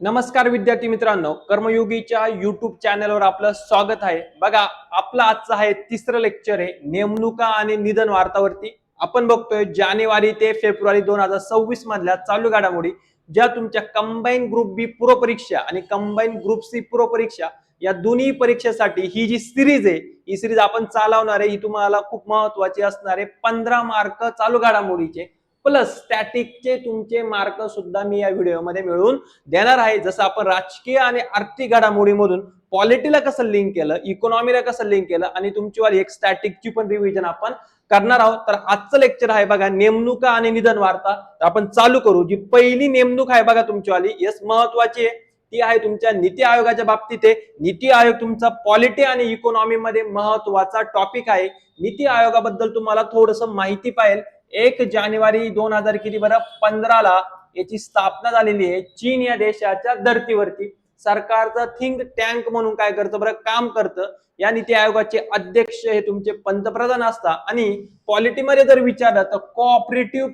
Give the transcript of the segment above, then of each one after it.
नमस्कार विद्यार्थी मित्रांनो, कर्मयोगीच्या युट्यूब चॅनलवर आपलं स्वागत आहे। बघा, आपला आजचं आहे तिसरं लेक्चर आहे नेमणुका आणि निधन वार्तावरती। आपण बघतोय जानेवारी ते फेब्रुवारी 2026 मधल्या चालू घडामोडी, ज्या तुमच्या कंबाईन ग्रुप बी पूर्व परीक्षा आणि कंबाईन ग्रुप सी पूर्व परीक्षा या दोन्ही परीक्षेसाठी ही जी सिरीज आहे, ही सिरीज आपण चालवणार आहे। ही तुम्हाला खूप महत्त्वाची असणार आहे। 15 मार्क चालू घडामोडीचे प्लस स्टॅटिकचे तुमचे मार्क सुद्धा मी या व्हिडिओमध्ये मिळवून देणार आहे। जसं आपण राजकीय आणि आर्थिक घडामोडीमधून पॉलिटीला कसं लिंक केलं, इकॉनॉमीला कसं लिंक केलं आणि तुमची वाली एक स्टॅटिकची पण रिव्हिजन आपण करणार आहोत। तर आजचं लेक्चर आहे बघा नेमणुका आणि निधन वार्ता। तर आपण चालू करू। जी पहिली नेमणूक आहे बघा तुमची वाली, यस महत्त्वाची आहे, ती आहे तुमच्या नीती आयोगाच्या बाबतीत आहे। नीती आयोग तुमचा पॉलिटी आणि इकॉनॉमी मध्ये महत्त्वाचा टॉपिक आहे। नीती आयोगाबद्दल तुम्हाला थोडंसं माहिती पाहिजे। 1 जानेवारी 2000 किती बरं 15 ला याची स्थापना झालेली आहे। चीन या देशाच्या धर्तीवरती सरकारचं थिंक टँक म्हणून काय करतं बरं काम करतं। या नीती आयोगाचे अध्यक्ष हे तुमचे पंतप्रधान असतात। आणि पॉलिटीमध्ये जर विचारलं तर कोऑपरेटिव्ह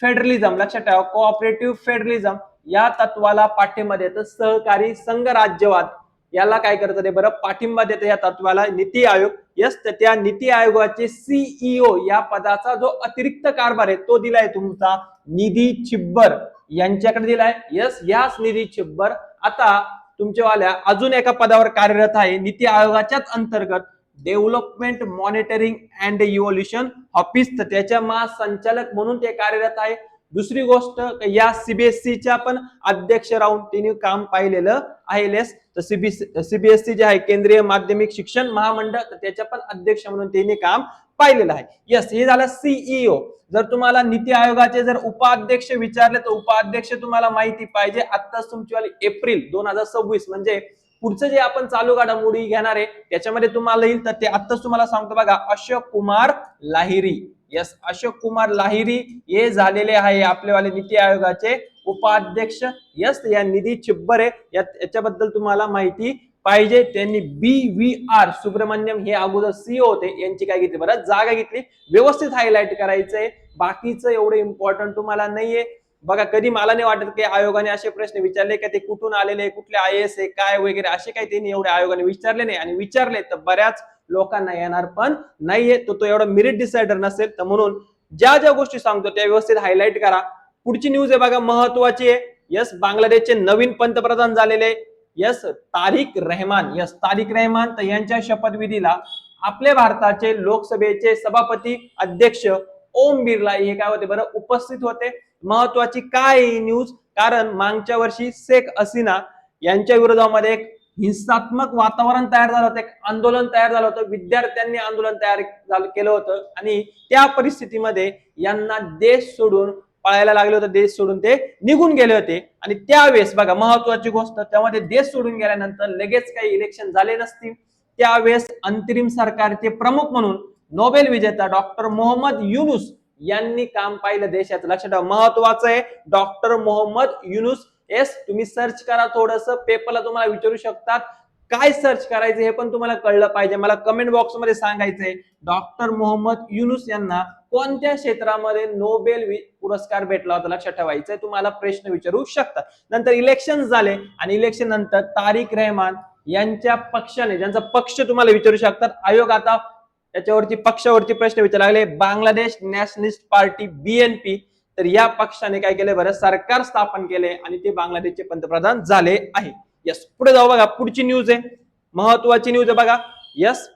फेडरलिझम, लक्षात ठेवा कोऑपरेटिव्ह फेडरलिझम या तत्वाला पाठिंबा देतं। सहकारी संघराज्यवाद याला काय करतं ते बरं पाठिंबा देतं या तत्वाला नीती आयोग। यस, तर त्या नीती आयोगाचे सीईओ या पदाचा जो अतिरिक्त कारभार आहे तो दिलाय तुमचा निधी छिब्बर यांच्याकडे दिलाय। यस, याच निधी छिब्बर आता तुमच्यावाल्या अजून एका पदावर कार्यरत आहे नीती आयोगाच्याच अंतर्गत, development monitoring and evolution office, तर त्याच्या महासंचालक म्हणून ते कार्यरत आहे। दुसरी गोष्ट, या सीबीएसईच्या पण अध्यक्ष राहून तिने काम पाहिलेलं आहे। तर सीबीएसई जे आहे केंद्रीय माध्यमिक शिक्षण महामंडळ, तर त्याच्या पण अध्यक्ष म्हणून तिने काम पाहिलेलं आहे। यस, हे झालं सीईओ। जर तुम्हाला नीती आयोगाचे जर उपाध्यक्ष विचारले तर उपाध्यक्ष तुम्हाला माहिती पाहिजे। आताच तुमची वाली एप्रिल 2026 म्हणजे पुढचं जे आपण चालू घडामोडी घेणार आहे त्याच्यामध्ये तुम्हाला येईल। तर ते आताच तुम्हाला सांगतो बघा, अशोक कुमार लाहिरी। यस, अशोक कुमार लाहिरी हे झालेले आहे आपलेवाले नीती आयोगाचे उपाध्यक्ष। यस, या निधी छिब्बर आहे, याच्याबद्दल तुम्हाला माहिती पाहिजे। त्यांनी BVR सुब्रमण्यम हे अगोदर सीईओ होते, यांची काय घेतली बरं जागा घेतली। व्यवस्थित हायलाइट करायचंय, बाकीचं एवढं इम्पॉर्टंट तुम्हाला नाहीये। बघा, कधी मला नाही वाटत की आयोगाने असे प्रश्न विचारले की ते कुठून आलेले, कुठले IAS आहे काय वगैरे, असे काही त्यांनी एवढे आयोगाने विचारले नाही। आणि विचारले तर बऱ्याच लोकांना येणार पण नाहीये, तो एवढा मेरिट डिसाइडर नसेल। तर म्हणून ज्या ज्या गोष्टी सांगतो त्या व्यवस्थित हायलाइट करा। पुढची न्यूज आहे बघा महत्वाची आहे। यस, बांगलादेशचे नवीन पंतप्रधान झालेले यस तारिक रहमान। यस, तारिक रहमान तर यांच्या शपथविधीला आपल्या भारताचे लोकसभेचे सभापती अध्यक्ष ओम बिर्ला हे काय होते बरं उपस्थित होते। महत्वाची काय न्यूज, कारण मागच्या वर्षी शेख हसीना यांच्या विरोधामध्ये एक हिंसात्मक वातावरण तयार झालं होतं, एक आंदोलन तयार झालं होतं, विद्यार्थ्यांनी आंदोलन तयार केलं होतं। आणि त्या परिस्थितीमध्ये यांना देश सोडून पळायला लागले होते, देश सोडून ते निघून गेले होते। आणि त्यावेळेस बघा महत्वाची गोष्ट, त्यामध्ये देश सोडून गेल्यानंतर लगेच काही इलेक्शन झाले नसतील। त्यावेळेस अंतरिम सरकारचे प्रमुख म्हणून नोबेल विजेता डॉक्टर मोहम्मद युनुस यांनी काम पाहिलं देशाचं। लक्षात ठेवा, महत्वाचं आहे डॉक्टर मोहम्मद युनुस। येस, तुम्ही सर्च करा, थोडंसं पेपरला तुम्हाला विचारू शकतात, काय सर्च करायचं हे पण तुम्हाला कळलं पाहिजे। मला कमेंट बॉक्स मध्ये सांगायचंय डॉक्टर मोहम्मद युनुस यांना कोणत्या क्षेत्रामध्ये नोबेल पुरस्कार भेटला होता, लक्षात ठेवायचंय, तुम्हाला प्रश्न विचारू शकतात। नंतर इलेक्शन झाले आणि इलेक्शन नंतर तारिक रहमान यांच्या पक्षाने, ज्यांचा पक्ष तुम्हाला विचारू शकतात, आयोग आता त्याच्यावरती पक्षावरती प्रश्न विचारायला लागले, बांगलादेश नॅशनलिस्ट पार्टी BNP, तर या पक्षाने काय केले बरं सरकार स्थापन केले आणि ते बांगलादेशचे पंतप्रधान झाले आहे। यस, पुढे जाऊ बघा, पुढची न्यूज आहे महत्वाची न्यूज आहे बघा। यस,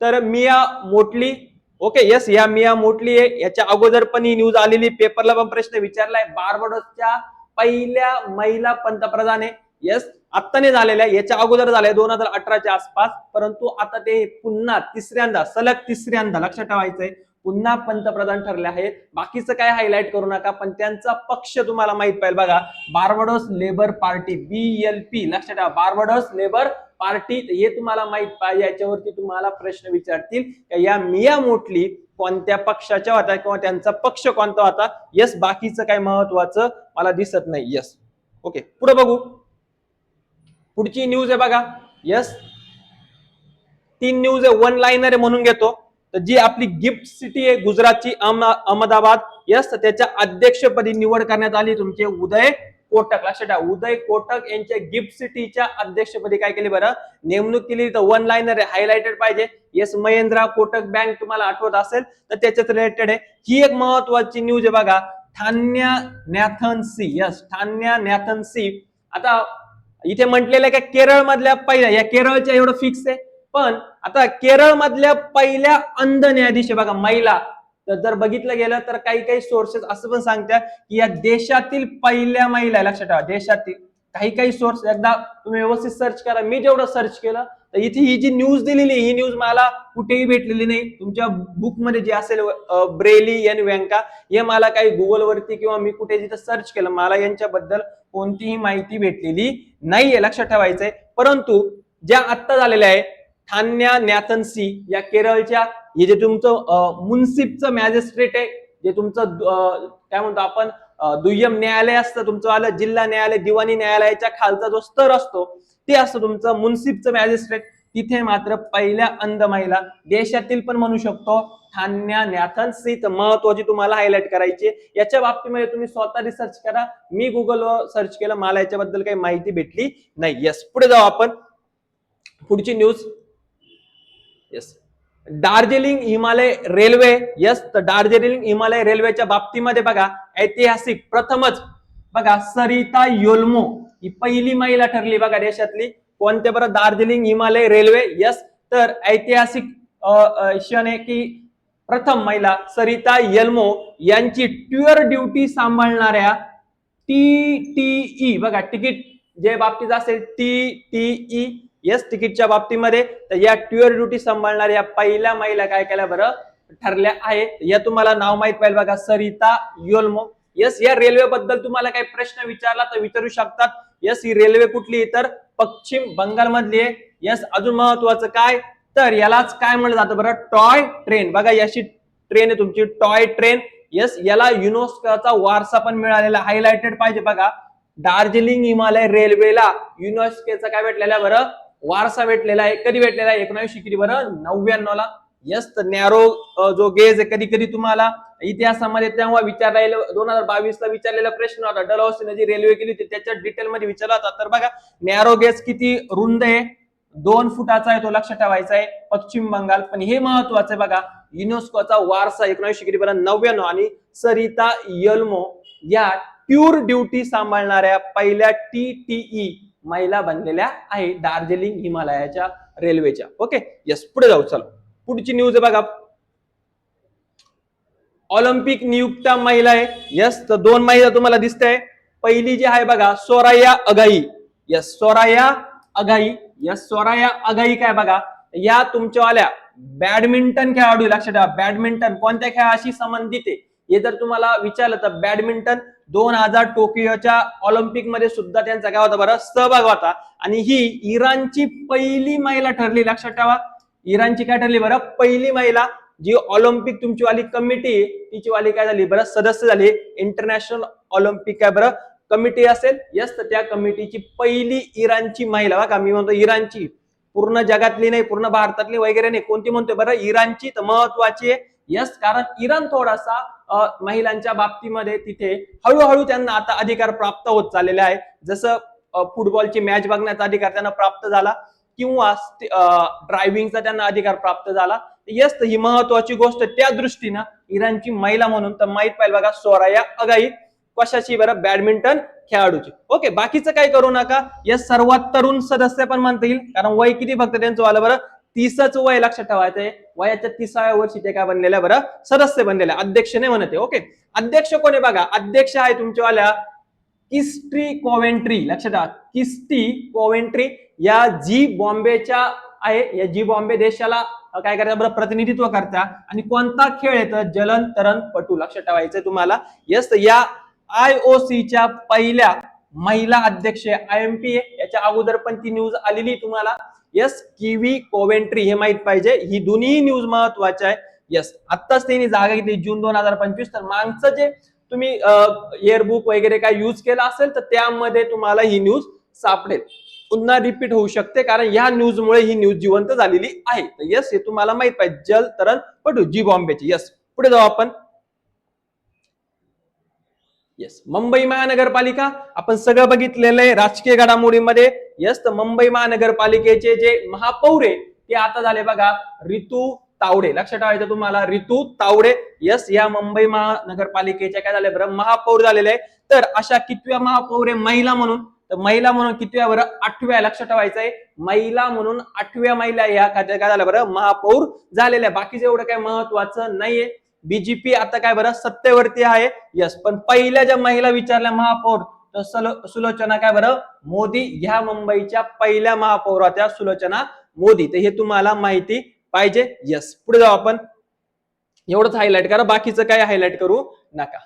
तर मिया मोटली, ओके यस, या मिया मोटली आहे, याच्या अगोदर पण ही न्यूज आलेली, पेपरला पण प्रश्न विचारलाय। बार्बाडोसच्या पहिल्या महिला पंतप्रधान आहे। यस, आता नाही झालेल्या, याच्या अगोदर झालंय 2018च्या आसपास, परंतु आता ते पुन्हा तिसऱ्यांदा, सलग तिसऱ्यांदा, लक्षात ठेवायचंय, पुन्हा पंतप्रधान ठरले आहेत। बाकीचं काय हायलाइट करू नका, पण त्यांचा पक्ष तुम्हाला माहित पाहिजे बघा, बार्बाडोस लेबर पार्टी BLP, लक्षात ठेवा बार्बाडोस लेबर पार्टी, हे तुम्हाला माहित पाहिजे। याच्यावरती तुम्हाला प्रश्न विचारतील या मिया मोटली कोणत्या पक्षाच्या होत्या किंवा त्यांचा पक्ष कोणता होता। यस, बाकीचं काय महत्वाचं मला दिसत नाही। यस, ओके, पुढे बघू, पुढची न्यूज आहे बघा। यस, 3 न्यूज आहे, वन लाइनर आहे म्हणून घेतो। तर जी आपली गिफ्ट सिटी आहे गुजरातची अहमदाबाद, यस, त्याच्या अध्यक्षपदी निवड करण्यात आली तुमचे उदय कोटक, लक्षात ठेवा उदय कोटक यांच्या गिफ्ट सिटीच्या अध्यक्षपदी काय केली बरं नेमणूक केली. तर वन लाईनर हायलाइटेड पाहिजे. येस, महिंद्रा कोटक बँक तुम्हाला आठवत असेल तर त्याच्यात रिलेटेड आहे. ही एक महत्वाची न्यूज आहे बघा. Thanya Nathan C, yes Thanya Nathan C. आता इथे म्हटलेलं आहे का केरळ मधल्या पहिल्या, या केरळच्या एवढं फिक्स आहे, पण आता केरळ मधल्या पहिल्या अंध न्यायाधीश बघा महिला. तर जर बघितलं गेलं तर काही काही सोर्सेस असं पण सांगतात की या देशातील पहिल्या महिला, लक्षात ठेवा देशातील, काही काही सोर्स एकदा तुम्ही व्यवस्थित सर्च करा. मी जेवढं सर्च केलं तर इथे ही जी न्यूज दिलेली ही न्यूज मला कुठेही भेटलेली नाही. तुमच्या बुकमध्ये जे असेल ब्रेली आणि व्यंका, हे मला काही गुगलवरती किंवा मी कुठे जिथे सर्च केलं मला यांच्याबद्दल कोणतीही माहिती भेटलेली नाहीये, लक्षात ठेवायचंय. परंतु ज्या आत्ता झालेल्या आहे थान्या नॅथन सी या केरळच्या, हे जे तुमचं मुन्सिपचं मॅजिस्ट्रेट आहे, जे तुमचं काय म्हणतो आपण दुय्यम न्यायालय असतं तुमचं आलं, जिल्हा न्यायालय दिवाणी न्यायालयाच्या खालचा जो स्तर असतो ते असतं तुमचं मुन्सिपचं मॅजिस्ट्रेट. तिथे मात्र पहिल्या अंध महिला देशातील पण म्हणू शकतो थान्या नॅथन सी. तर महत्वाची तुम्हाला हायलाइट करायची याच्या बाबतीमध्ये तुम्ही स्वतः रिसर्च करा. मी गुगलवर सर्च केलं, मला याच्याबद्दल काही माहिती भेटली नाही. यस, पुढे जाऊ आपण. पुढची news, yes Darjeeling Himalaya railway. Yes, तर दार्जिलिंग हिमालय रेल्वेच्या बाबतीमध्ये बघा ऐतिहासिक प्रथमच बघा सरिता योल्मो ही पहिली महिला ठरली बघा देशातली. कोणत्या बरं दार्जिलिंग हिमालय रेल्वे. यस, तर ऐतिहासिक क्षण आहे की प्रथम महिला सरिता येल्मो यांची टूअर ड्युटी सांभाळणाऱ्या TTE बघा तिकीट जे बाबतीत असेल TTE, यस तिकीटच्या बाबतीमध्ये, तर या टूअर ड्युटी सांभाळणाऱ्या पहिल्या महिला काय केल्या बरं ठरल्या आहे. या तुम्हाला नाव माहित पाहिजे बघा सरिता योल्मो. यस, या रेल्वे बद्दल तुम्हाला काही प्रश्न विचारला तर विचारू शकतात. यस, ही रेल्वे कुठली तर पश्चिम बंगाल मधली आहे. यस, अजून महत्वाचं काय तर यालाच काय म्हणलं जातं बरं टॉय ट्रेन. बघा याची ट्रेन आहे तुमची टॉय ट्रेन. यस, याला युनेस्कोचा वारसा पण मिळालेला, हायलाइटेड पाहिजे बघा. दार्जिलिंग हिमालय रेल्वेला युनेस्कोचा काय भेटलेला बरं वारसा भेटलेला आहे. कधी भेटलेला आहे 19 किती बरं 99 ला. यस, तर नॅरो जो गेज आहे कधी कधी तुम्हाला इतिहासामध्ये तेव्हा विचारलेला 2022 ला विचारलेला प्रश्न होता. डलहौसीने जी रेल्वे केली होती त्याच्या डिटेल मध्ये विचारला होता. तर बघा नॅरो गेज किती रुंद आहे 2 फुटाचा आहे तो, लक्षात ठेवायचा आहे. पश्चिम बंगाल. पण हे महत्वाचं आहे बघा युनेस्कोचा वारसा 19 किती बरं 99. आणि सरिता येल्मो या टूर ड्युटी सांभाळणाऱ्या पहिल्या TTE महिला बनलेल्या आहे दार्जिलिंग हिमालयाच्या रेल्वेच्या. ओके, यस पुढे जाऊ. चला पुढची न्यूज आहे बघा ऑलिम्पिक नियुक्त महिला आहे. यस, तर 2 महिला तुम्हाला दिसते. पहिली जी आहे बघा सोराया अगाई. यस, सोराया अगाई. यस, सोराया अगाई काय बघा या तुमच्यावाल्या बॅडमिंटन खेळाडू, लक्षात ठेवा बॅडमिंटन कोणत्या खेळाशी संबंधित आहे हे जर तुम्हाला विचारलं तर बॅडमिंटन 2000 टोकियोच्या ऑलिम्पिक मध्ये सुद्धा त्यांचा काय होता बरं सहभाग होता. आणि ही इराणची पहिली महिला ठरली, लक्षात ठेवा इराणची काय ठरली बरं पहिली महिला जी ऑलिम्पिक तुमची वाली कमिटी तिची वाली काय झाली बरं सदस्य झाली. इंटरनॅशनल ऑलिम्पिक काय बरं कमिटी असेल. यस, तर त्या कमिटीची पहिली इराणची महिला बघा मी म्हणतो इराणची, पूर्ण जगातली नाही पूर्ण भारतातली वगैरे नाही, कोणती म्हणतोय बरं इराणची. तर महत्वाची आहे. यस, कारण इराण थोडासा महिलांच्या बाबतीमध्ये तिथे हळूहळू त्यांना आता अधिकार प्राप्त होत चाललेले आहे. जसं फुटबॉलची मॅच बघण्याचा अधिकार त्यांना प्राप्त झाला किंवा ड्रायव्हिंगचा त्यांना अधिकार प्राप्त झाला. यस, तर ही महत्वाची गोष्ट त्या दृष्टीनं इराणची महिला म्हणून तर माहित पाहिजे बघा सोराया अगाई कशाची बरं बॅडमिंटन खेळाडूची. ओके, बाकीचं काय करू नका. यस, सर्वात तरुण सदस्य पण म्हणता येईल कारण वय किती फक्त त्यांचं वाला बरं 30च वय, लक्षात ठेवायचंय. वयाच्या 30व्या वर्षी ते काय बनलेल्या बरं सदस्य बनलेल्या, अध्यक्ष नाही म्हणते. ओके, अध्यक्ष कोणी बघा अध्यक्ष आहे तुमच्यावाल्या किस्टी कोवेंट्री, लक्षात ठेवा किस्टी कोवेंट्री या जी बॉम्बेच्या आहे. या जी बॉम्बे देशाला काय करतात बरं प्रतिनिधित्व करता. आणि कोणता खेळ येतं जलतरणपटू, लक्षात ठेवायचंय तुम्हाला. यस, या IOCच्या पहिल्या महिला अध्यक्ष IMP याच्या अगोदर पण ती न्यूज आलेली तुम्हाला. यस, किवी कोवेंट्री हे माहित पाहिजे. ही दोन्ही न्यूज महत्वाच्या आहे. यस, आत्ताच त्यांनी जागा घेतली जून 2025. तर मागचं जे तुम्ही एअरबुक वगैरे काय यूज केला असेल तर त्यामध्ये तुम्हाला ही न्यूज सापडेल. पुन्हा रिपीट होऊ शकते कारण या न्यूज मुळे ही न्यूज जिवंत झालेली आहे. तर यस, हे तुम्हाला माहित पाहिजे जलतरणपटू जी बॉम्बेची. यस, पुढे जाऊ आपण. येस, मुंबई महानगरपालिका आपण सगळं बघितलेलं आहे राजकीय घडामोडीमध्ये. येस, तर मुंबई महानगरपालिकेचे जे महापौर आहे ते आता झाले बघा रितू तावडे. लक्षात ठेवायचं तुम्हाला, रितू तावडे. येस, या मुंबई महानगरपालिकेच्या काय झाले बरं, महापौर झालेले आहे. तर अशा कितव्या महापौर आहे महिला म्हणून, तर महिला म्हणून कितव्या बरं, 8व्या. लक्षात ठेवायचं आहे, महिला म्हणून 8व्या महिला या काय झालं बरं, महापौर झालेल्या. बाकीचं एवढं काय महत्वाचं नाहीये. बीजेपी आता काय बरं सत्तेवरती आहे. यस, पण पहिल्या ज्या महिला विचारल्या महापौर, तर सुलोचना काय बरं मोदी, ह्या मुंबईच्या पहिल्या महापौर होत्या सुलोचना मोदी. तर हे तुम्हाला माहिती पाहिजे. यस, पुढे जाऊ आपण. एवढंच हायलाइट करा, बाकीचं काय हायलाइट करू नका.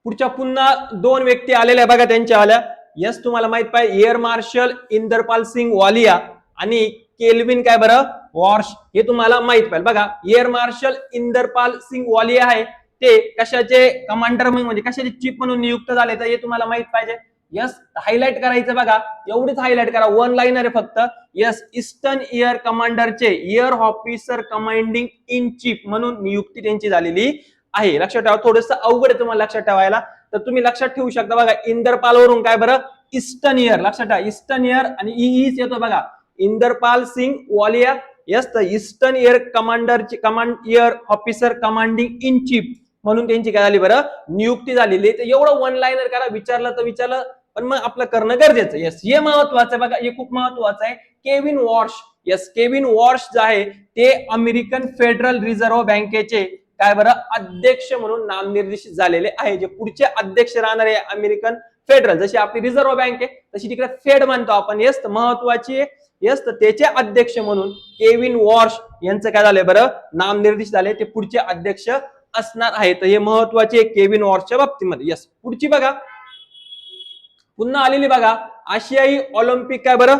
पुढच्या पुन्हा 2 व्यक्ती आलेल्या बघा त्यांच्या आल्या. यस, तुम्हाला माहित पाहिजे, एअर मार्शल इंदरपाल सिंग वालिया आणि केल्विन काय बरं वॉर्श, हे तुम्हाला माहित पाहिजे. बघा, एअर मार्शल इंदरपाल सिंग वालिया आहे ते कशाचे कमांडर म्हणजे कशाचे चीफ म्हणून नियुक्त झाले, तर हे तुम्हाला माहित पाहिजे. यस, हायलाइट करायचं बघा, एवढीच हायलाइट करा, 1 लाईनर आहे फक्त. यस, ईस्टर्न एअर कमांडरचे air officer commanding in chief म्हणून नियुक्ती त्यांची झालेली आहे. लक्षात ठेवा, थोडंसं अवघड आहे तुम्हाला लक्षात ठेवायला, तर तुम्ही लक्षात ठेवू शकता. बघा, इंदरपाल वरून काय बरं ईस्टर्न एअर, लक्षात ठेवा ईस्टर्न एअर आणि ईच येतो बघा, इंदरपाल सिंग वालिया. यस, तर ईस्टर्न एअर कमांडरची command air officer commanding in chief म्हणून त्यांची काय झाली बरं नियुक्ती झालेली. तर एवढं 1 लाईनर करा, विचारलं तर विचारलं, पण मग आपलं करणं गरजेचं. यस, हे महत्वाचं आहे बघा, हे खूप महत्वाचं आहे. Kevin Warsh. Yes, Kevin Warsh जे आहे ते अमेरिकन फेडरल रिझर्व्ह बँकेचे काय बरं अध्यक्ष म्हणून नामनिर्देशित झालेले आहे. जे पुढचे अध्यक्ष राहणार आहे अमेरिकन फेडरल, जशी आपली रिझर्व्ह बँक आहे तशी तिकडे फेड म्हणतो आपण. यस, महत्वाची आहे. यस, तर त्याचे अध्यक्ष म्हणून केविन वॉर्श यांचं काय झालंय बरं नामनिर्देशित झाले, ते पुढचे अध्यक्ष असणार आहे. तर हे महत्वाचे केविन वॉर्शच्या बाबतीमध्ये. यस, पुढची बघा, पुन्हा आलेली बघा आशियाई ऑलिम्पिक काय बरं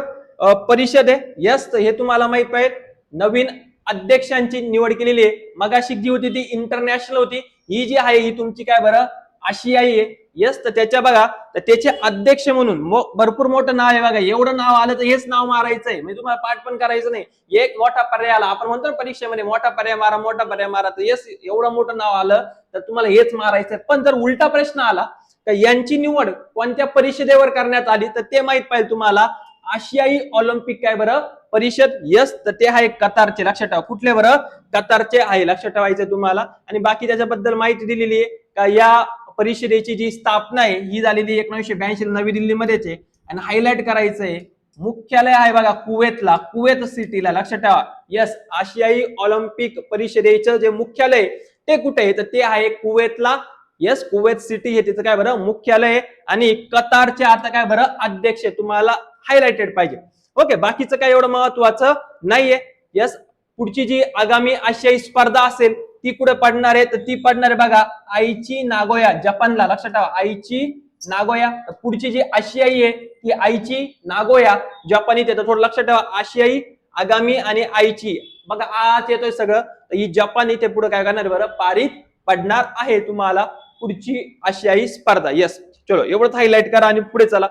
परिषद आहे. यस, तर हे तुम्हाला माहित पाहिजे, नवीन अध्यक्षांची निवड केलेली आहे. मगाशी जी होती ती इंटरनॅशनल होती, ही जी आहे ही तुमची काय बरं आशियाई आहे. यस, तर त्याच्या बघा, तर त्याचे अध्यक्ष म्हणून भरपूर मोठं नाव आहे बघा. एवढं नाव आलं तर हेच नाव मारायचंय, म्हणजे तुम्हाला पाठ पण करायचं नाही. एक मोठा पर्याय आला, आपण म्हणतो ना परीक्षेमध्ये मोठा पर्याय मारा, मोठा पर्याय मारा, तर यस एवढं मोठं नाव आलं तर तुम्हाला हेच मारायचंय. पण जर उलटा प्रश्न आला तर यांची निवड कोणत्या परिषदेवर करण्यात आली, तर ते माहित पाहिजे तुम्हाला. आशियाई ऑलिम्पिक काय बरं परिषद. यस, तर ते आहे कतारचे. लक्षात ठेवा, कुठले बरं कतारचे आहे, लक्षात ठेवायचं तुम्हाला. आणि बाकी त्याच्याबद्दल माहिती दिलेली आहे का, या परिषदेची जी स्थापना आहे ही झालेली 1982 नवी दिल्लीमध्येच आहे. आणि हायलाइट करायचंय, मुख्यालय आहे बघा कुवेतला, कुवेत सिटीला. लक्षात ठेवा, यस, आशियाई ऑलिम्पिक परिषदेचं जे मुख्यालय ते कुठे आहे, तर ते आहे कुवेतला. यस, कुवेत सिटी हे तिचं काय बरं मुख्यालय आहे. आणि कतारचे आता काय बरं अध्यक्ष तुम्हाला हायलाइटेड पाहिजे. ओके, बाकीचं काय एवढं महत्वाचं नाहीये. यस, पुढची जी आगामी आशियाई स्पर्धा असेल ती कुठे पडणार आहे, तर ती पडणार आहे बघा आईची नागोया जपानला. लक्षात ठेवा, आईची नागोया. पुढची जी आशियाई आहे ती आईची नागोया जपानीत येतं. थोडं लक्षात ठेवा, आशियाई, आगामी आणि आईची बघा आज येतोय सगळं, ही जपान इथे पुढे काय करणार बरं पारित पडणार आहे तुम्हाला पुढची आशियाई स्पर्धा. यस, चलो एवढंच हायलाइट करा आणि पुढे चला.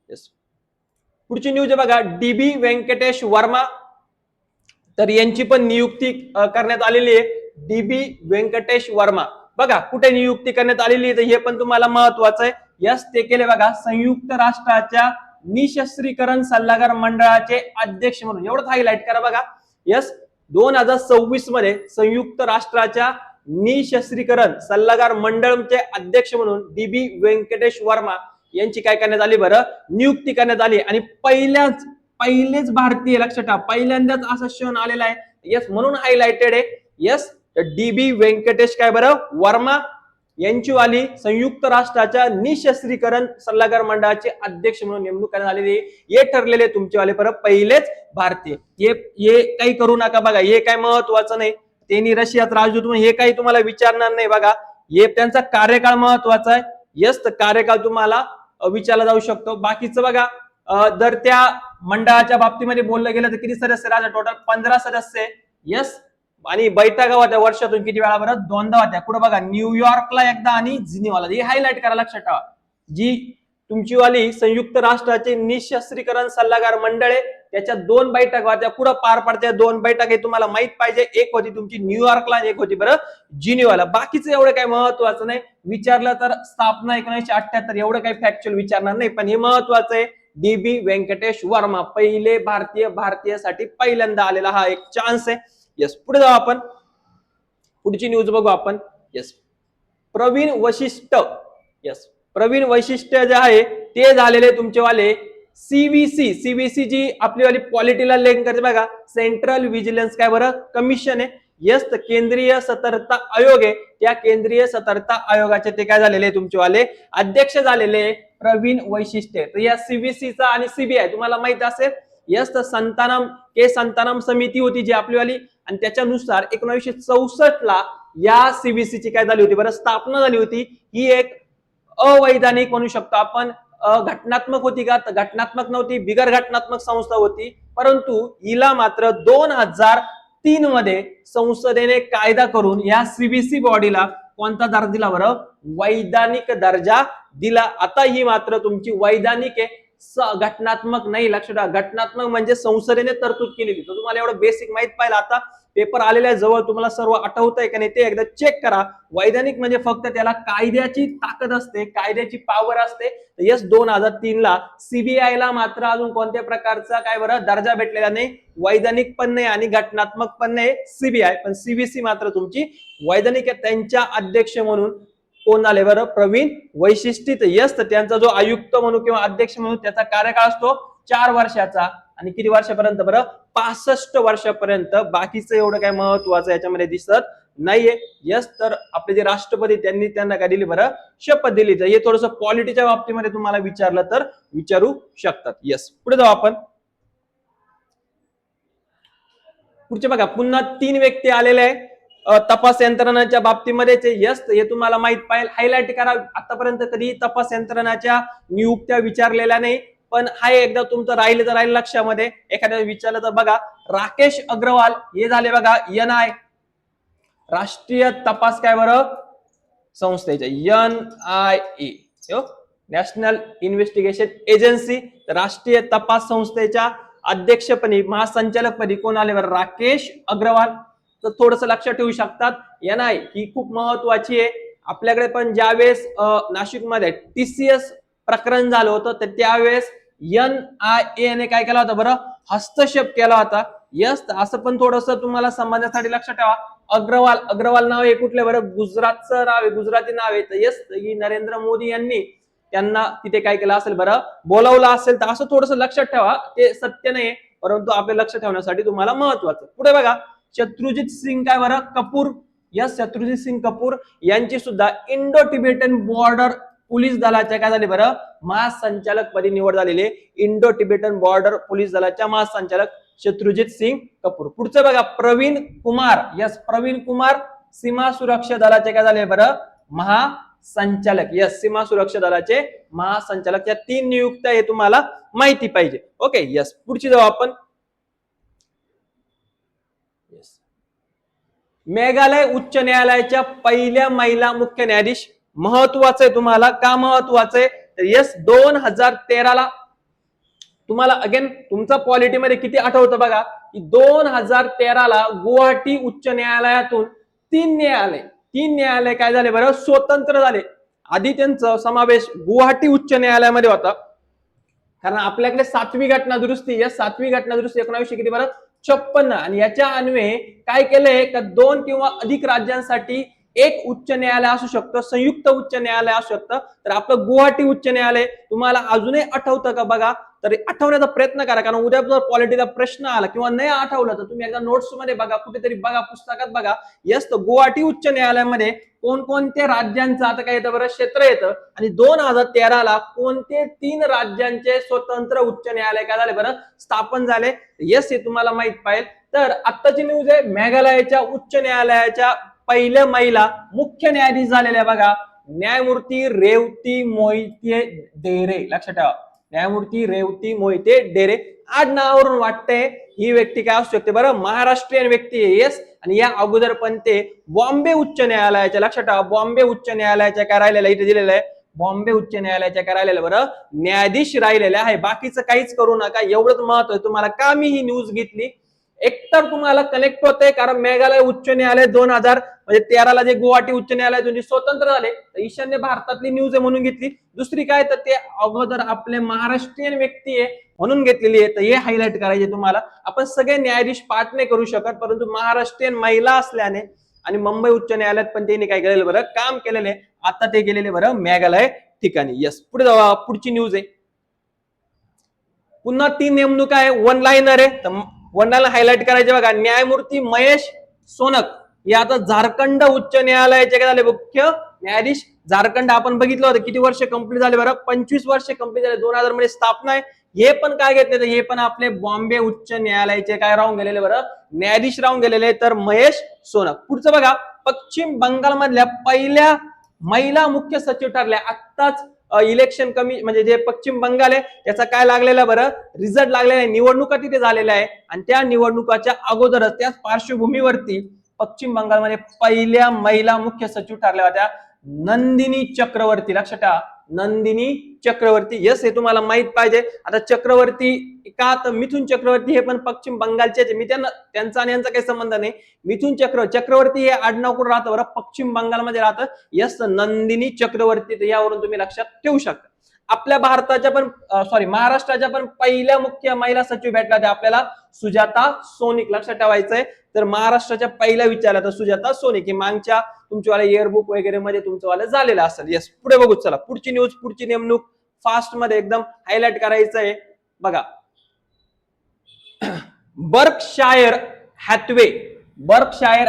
यस, पुढची न्यूज आहे बघा डीबी व्यंकटेश वर्मा. तर यांची पण नियुक्ती करण्यात आलेली आहे. डीबी व्यंकटेश वर्मा बघा कुठे नियुक्ती करण्यात आलेली आहे, तर हे पण तुम्हाला महत्वाचं आहे. यस, ते केले बघा संयुक्त राष्ट्राच्या निशस्त्रीकरण सल्लागार मंडळाचे अध्यक्ष म्हणून. एवढंच हायलाइट करा बघा. यस, 2026 मध्ये संयुक्त राष्ट्राच्या निशस्त्रीकरण सल्लागार मंडळचे अध्यक्ष म्हणून डीबी व्यंकटेश वर्मा यांची काय करण्यात आली बरं नियुक्ती करण्यात आली. आणि पहिलेच भारतीय, लक्षात ठेवा पहिल्यांदाच असा क्षण आलेला आहे. यस, म्हणून हायलाइटेड आहे. यस, डीबी व्यंकटेश काय बरं वर्मा यांची वाली संयुक्त राष्ट्राच्या निशस्त्रीकरण सल्लागार मंडळाचे अध्यक्ष म्हणून नेमणूक करण्यात आलेली आहे. हे ठरलेले तुमचे वाले परत पहिलेच भारतीय. हे काही करू नका बघा, हे काय महत्वाचं नाही. त्यांनी रशियात राजदूत म्हणून हे काही तुम्हाला विचारणार नाही बघा. हे त्यांचा कार्यकाळ महत्वाचा आहे. यस, तर कार्यकाळ तुम्हाला विचारला जाऊ शकतो. बाकीचं बघा, जर त्या मंडळाच्या बाबतीमध्ये बोललं गेलं तर किती सदस्य राहतात, टोटल 15 सदस्य. यस, आणि बैठका होत्या वर्षातून किती वेळा बरं 2दा होत्या. कुठं बघा न्यूयॉर्कला एकदा आणि जिनिव्हाला. हे हायलाइट करा, लक्षात ठेवा. जी तुमची वाली संयुक्त राष्ट्राचे निशस्त्रीकरण सल्लागार मंडळ आहे त्याच्या 2 बैठक होत्या. कुठं पार पडत्या 2 बैठक हे तुम्हाला माहित पाहिजे. एक होती तुमची न्यूयॉर्कला आणि एक होती बरं जिनिव्हाला. बाकीचं एवढं काही महत्वाचं नाही. विचारलं तर स्थापना 1978 एवढं काही फॅक्च्युअल विचारणार नाही, पण हे महत्वाचं आहे. DB व्यंकटेश वर्मा पहिले भारतीयसाठी पहिल्यांदा आलेला हा एक चान्स आहे. येस, पुढे जाऊ आपण. पुढची न्यूज बघू आपण. येस, प्रवीण वशिष्ठ. येस, प्रवीण वैशिष्ट जे आहे ते झालेले तुमचेवाले सीबीसी जी आपलीवाली पॉलिटीला लिंक करते बघा, सेंट्रल व्हिजिलन्स काय बरं कमिशन आहे. येस, केंद्रीय सतर्कता आयोग आहे. त्या केंद्रीय सतर्कता आयोगाचे ते काय झालेले तुमचेवाले अध्यक्ष झालेले प्रवीण वैशिष्ट. तर या सीबीसीचा आणि सीबीआय तुम्हाला माहित असेल. येस, तर संतानम समिती होती जी आपलीवाली, आणि त्याच्यानुसार 1964 ला या सीबीसीची काय झाली होती बरं स्थापना झाली होती. ही एक अवैधानिक म्हणू शकतो आपण, घटनात्मक होती का, तर घटनात्मक नव्हती, बिगर घटनात्मक संस्था होती. परंतु हिला मात्र 2003 मध्ये संसदेने कायदा करून या सीबीसी बॉडीला कोणता दर्जा दिला बरं, वैधानिक दर्जा दिला. आता ही मात्र तुमची वैधानिक आहे, घटनात्मक नाही. लक्षात ठेवा, घटनात्मक म्हणजे संसदेने तरतूद केलेली. तर तुम्हाला एवढं बेसिक माहित पाहिलं. आता पेपर आलेल्या जवळ, तुम्हाला सर्व आठवतंय का नाही ते एकदा चेक करा. वैधानिक म्हणजे फक्त त्याला कायद्याची ताकद असते, कायद्याची पॉवर असते. यस, 2003 ला सीबीआय ला मात्र अजून कोणत्या प्रकारचा काय बरं दर्जा भेटलेला नाही, वैधानिक पण नाही आणि घटनात्मक पण नाही सीबीआय. पण सीबीसी मात्र तुमची वैधानिक आहे. त्यांच्या अध्यक्ष म्हणून कोण आले बरं, प्रवीण वैशिष्ट. यस, तर त्यांचा जो आयुक्त म्हणून किंवा अध्यक्ष म्हणून त्याचा कार्यकाळ असतो 4 वर्षाचा. आणि किती वर्षापर्यंत बरं, 65 वर्षापर्यंत. बाकीचं एवढं काय महत्वाचं याच्यामध्ये दिसत नाहीये. यस, तर आपले जे राष्ट्रपती त्यांना काय दिली बरं, शपथ दिली. तर हे थोडंसं पॉलिटीच्या बाबतीमध्ये तुम्हाला विचारलं तर विचारू शकतात. यस, पुढे जाऊ आपण. पुढचे बघा, पुन्हा 3 व्यक्ती आलेले आहे तपास यंत्रणाच्या बाबतीमध्ये. यस, हे तुम्हाला माहित पाहिजे, हायलाइट करा. आतापर्यंत कधी तपास यंत्रणाच्या नियुक्त्या विचारलेल्या नाही, पण हा एकदा तुमचं राहिलं तर राहील लक्षामध्ये. एखाद्या विचारलं तर बघा, राकेश अग्रवाल हे झाले बघा NI, राष्ट्रीय तपास काय बरं संस्थेचे, NIA, नॅशनल इन्व्हेस्टिगेशन एजन्सी. राष्ट्रीय तपास संस्थेच्या अध्यक्षपदी महासंचालकपदी कोण आले बरं, राकेश अग्रवाल. तर थोडस लक्षात ठेवू शकतात. NI ही खूप महत्वाची आहे. आपल्याकडे पण ज्यावेळेस नाशिकमध्ये TCS प्रकरण झालं होतं, तर त्यावेळेस NIA ने काय केला होता बरं, हस्तक्षेप केला होता. यस, असं पण थोडस तुम्हाला समजण्यासाठी लक्षात ठेवा. अग्रवाल नाव आहे कुठले बरं, गुजरातचं नाव आहे, गुजराती नाव आहे. तर यस, ही नरेंद्र मोदी यांनी त्यांना तिथे काय केलं असेल बरं, बोलावलं असेल. तर असं थोडस लक्षात ठेवा. ते सत्य नाही, परंतु आपले लक्ष ठेवण्यासाठी तुम्हाला महत्वाचं. पुढे बघा, शत्रुजित सिंग काय बरं कपूर. यस, शत्रुजित सिंग कपूर यांची सुद्धा इंडो तिबेटन बॉर्डर पोलीस दलाच्या काय झाले बरं, महासंचालक पदी निवड झालेली आहे. इंडो तिबेटन बॉर्डर पोलीस दलाच्या महासंचालक शत्रुजित सिंग कपूर. पुढचं बघा, प्रवीण कुमार. यस, प्रवीण कुमार सीमा सुरक्षा दलाचे काय झाले बरं, महासंचालक. यस, सीमा सुरक्षा दलाचे महासंचालक. या 3 नियुक्त्या हे तुम्हाला माहिती पाहिजे. ओके, यस, पुढची जाऊ आपण. मेघालय उच्च न्यायालयाच्या पहिल्या महिला मुख्य न्यायाधीश. महत्वाचं आहे तुम्हाला, का महत्वाचं आहे, तर यस 2013 ला तुम्हाला अगेन तुमचा पॉलिटीमध्ये किती आठवतं बघा, की 2013 ला गुवाहाटी उच्च न्यायालयातून 3 न्यायालय काय झाले बरं, स्वतंत्र झाले. आधी त्यांचा समावेश गुवाहाटी उच्च न्यायालयामध्ये होता, कारण आपल्याकडे 7वी घटना दुरुस्ती. या 7वी घटना दुरुस्ती 1900 किती बरं 56. आणि याच्या अन्वये काय केलंय का 2 किंवा अधिक राज्यांसाठी एक उच्च न्यायालय असू शकतं, संयुक्त उच्च न्यायालय असू शकतं. तर आपलं गुवाहाटी उच्च न्यायालय तुम्हाला अजूनही आठवतं का बघा, तर आठवण्याचा प्रयत्न करा. कारण उद्या जर पॉलिटीचा प्रश्न आला किंवा नाही आठवलं तर तुम्ही एकदा नोट्स मध्ये बघा, कुठेतरी बघा, पुस्तकात बघा. यस, तर गुवाहाटी उच्च न्यायालयामध्ये कोणकोणत्या राज्यांचं आता काय येतं बरं क्षेत्र येतं, आणि 2013 ला कोणते 3 राज्यांचे स्वतंत्र उच्च न्यायालय काय झाले बरं स्थापन झाले. यस, हे तुम्हाला माहित पाहिजे. तर आत्ताची न्यूज आहे, मेघालयाच्या उच्च न्यायालयाच्या पहिल्या महिला मुख्य न्यायाधीश झालेल्या बघा, न्यायमूर्ती रेवती मोहिते डेरे. लक्षात ठेवा, न्यायमूर्ती रेवती मोहिते डेरे. आडनावावरून वाटतंय ही व्यक्ती काय असू शकते बरं, महाराष्ट्रीयन व्यक्ती आहे. येस, आणि या अगोदर पण ते बॉम्बे उच्च न्यायालयाच्या, लक्षात ठेवा, बॉम्बे उच्च न्यायालयाच्या काय राहिलेलं इथे दिलेलं आहे, बॉम्बे उच्च न्यायालयाच्या काय राहिलेल्या बरं न्यायाधीश राहिलेल्या आहे. बाकीचं काहीच करू नका, एवढंच महत्व आहे. तुम्हाला का मी ही न्यूज घेतली, एकतर तुम्हाला कनेक्ट होते कारण मेघालय उच्च न्यायालय 2013 जे गुवाहाटी उच्च न्यायालय स्वतंत्र झाले, ईशान्य भारतातली न्यूज आहे म्हणून घेतली. दुसरी काय तर ते अगोदर आपले महाराष्ट्रीयन व्यक्ती आहे म्हणून घेतलेली आहे, तर हे हायलाइट करायचे तुम्हाला. आपण सगळे न्यायाधीश पाठ नाही करू शकत, परंतु महाराष्ट्रीयन महिला असल्याने आणि मुंबई उच्च न्यायालयात पण त्यांनी काय केलेलं बरं काम केलेले. आता ते गेलेले बरं मेघालय ठिकाणी. यस, पुढे जाऊ. पुढची न्यूज आहे पुन्हा 3 नेमणूक आहे, वन लाईनर आहे. तर वन लाईनर हायलाइट करायचे बघा. न्यायमूर्ती महेश सोनक हे आता झारखंड उच्च न्यायालयाचे काय झाले मुख्य न्यायाधीश. झारखंड आपण बघितलं होतं किती वर्ष कंप्लीट झाले बरं 25 वर्ष कंप्लीट झाले. 2000 मध्ये स्थापना आहे. हे पण काय घेतले, हे पण आपले बॉम्बे उच्च न्यायालयाचे काय राहून गेलेले बरं न्यायाधीश राहून गेलेले, तर महेश सोनक. पुढचं बघा, पश्चिम बंगाल मधल्या पहिल्या महिला मुख्य सचिव ठरल्या. आत्ताच इलेक्शन कमी म्हणजे जे पश्चिम बंगाल आहे त्याचा काय लागलेला बरं रिझल्ट लागलेला आहे, निवडणुका तिथे झालेल्या आहे आणि त्या निवडणुकाच्या अगोदरच त्या पार्श्वभूमीवरती पश्चिम बंगालमध्ये पहिल्या महिला मुख्य सचिव ठरल्या होत्या नंदिनी चक्रवर्ती. लक्षात ठेवा, नंदिनी चक्रवर्ती. यस, हे तुम्हाला माहित पाहिजे. आता चक्रवर्ती का, तर मिथुन चक्रवर्ती हे पण पश्चिम बंगालचे, मी त्यांचा आणि यांचा काही संबंध नाही. मिथुन चक्रवर्ती हे आडनाव कुठं राहतं बरं पश्चिम बंगालमध्ये राहतं. यस, नंदिनी चक्रवर्ती, यावरून तुम्ही लक्षात ठेवू शकता. आपल्या भारताच्या पण महाराष्ट्राच्या पण पहिल्या मुख्य महिला सचिव भेटल्या होत्या आपल्याला सुजाता सोनिक. लक्षात ठेवायचंय, तर महाराष्ट्राच्या पहिल्या विचारल्या तर सुजाता सोनिक. ही मागच्या तुमच्यावाला इयरबुक वगैरे मध्ये तुमचं झालेलं असेल. येस, पुढे बघू. चला पुढची न्यूज, पुढची नेमणूक फास्ट मध्ये एकदम हायलाइट करायचं आहे बघा. Berkshire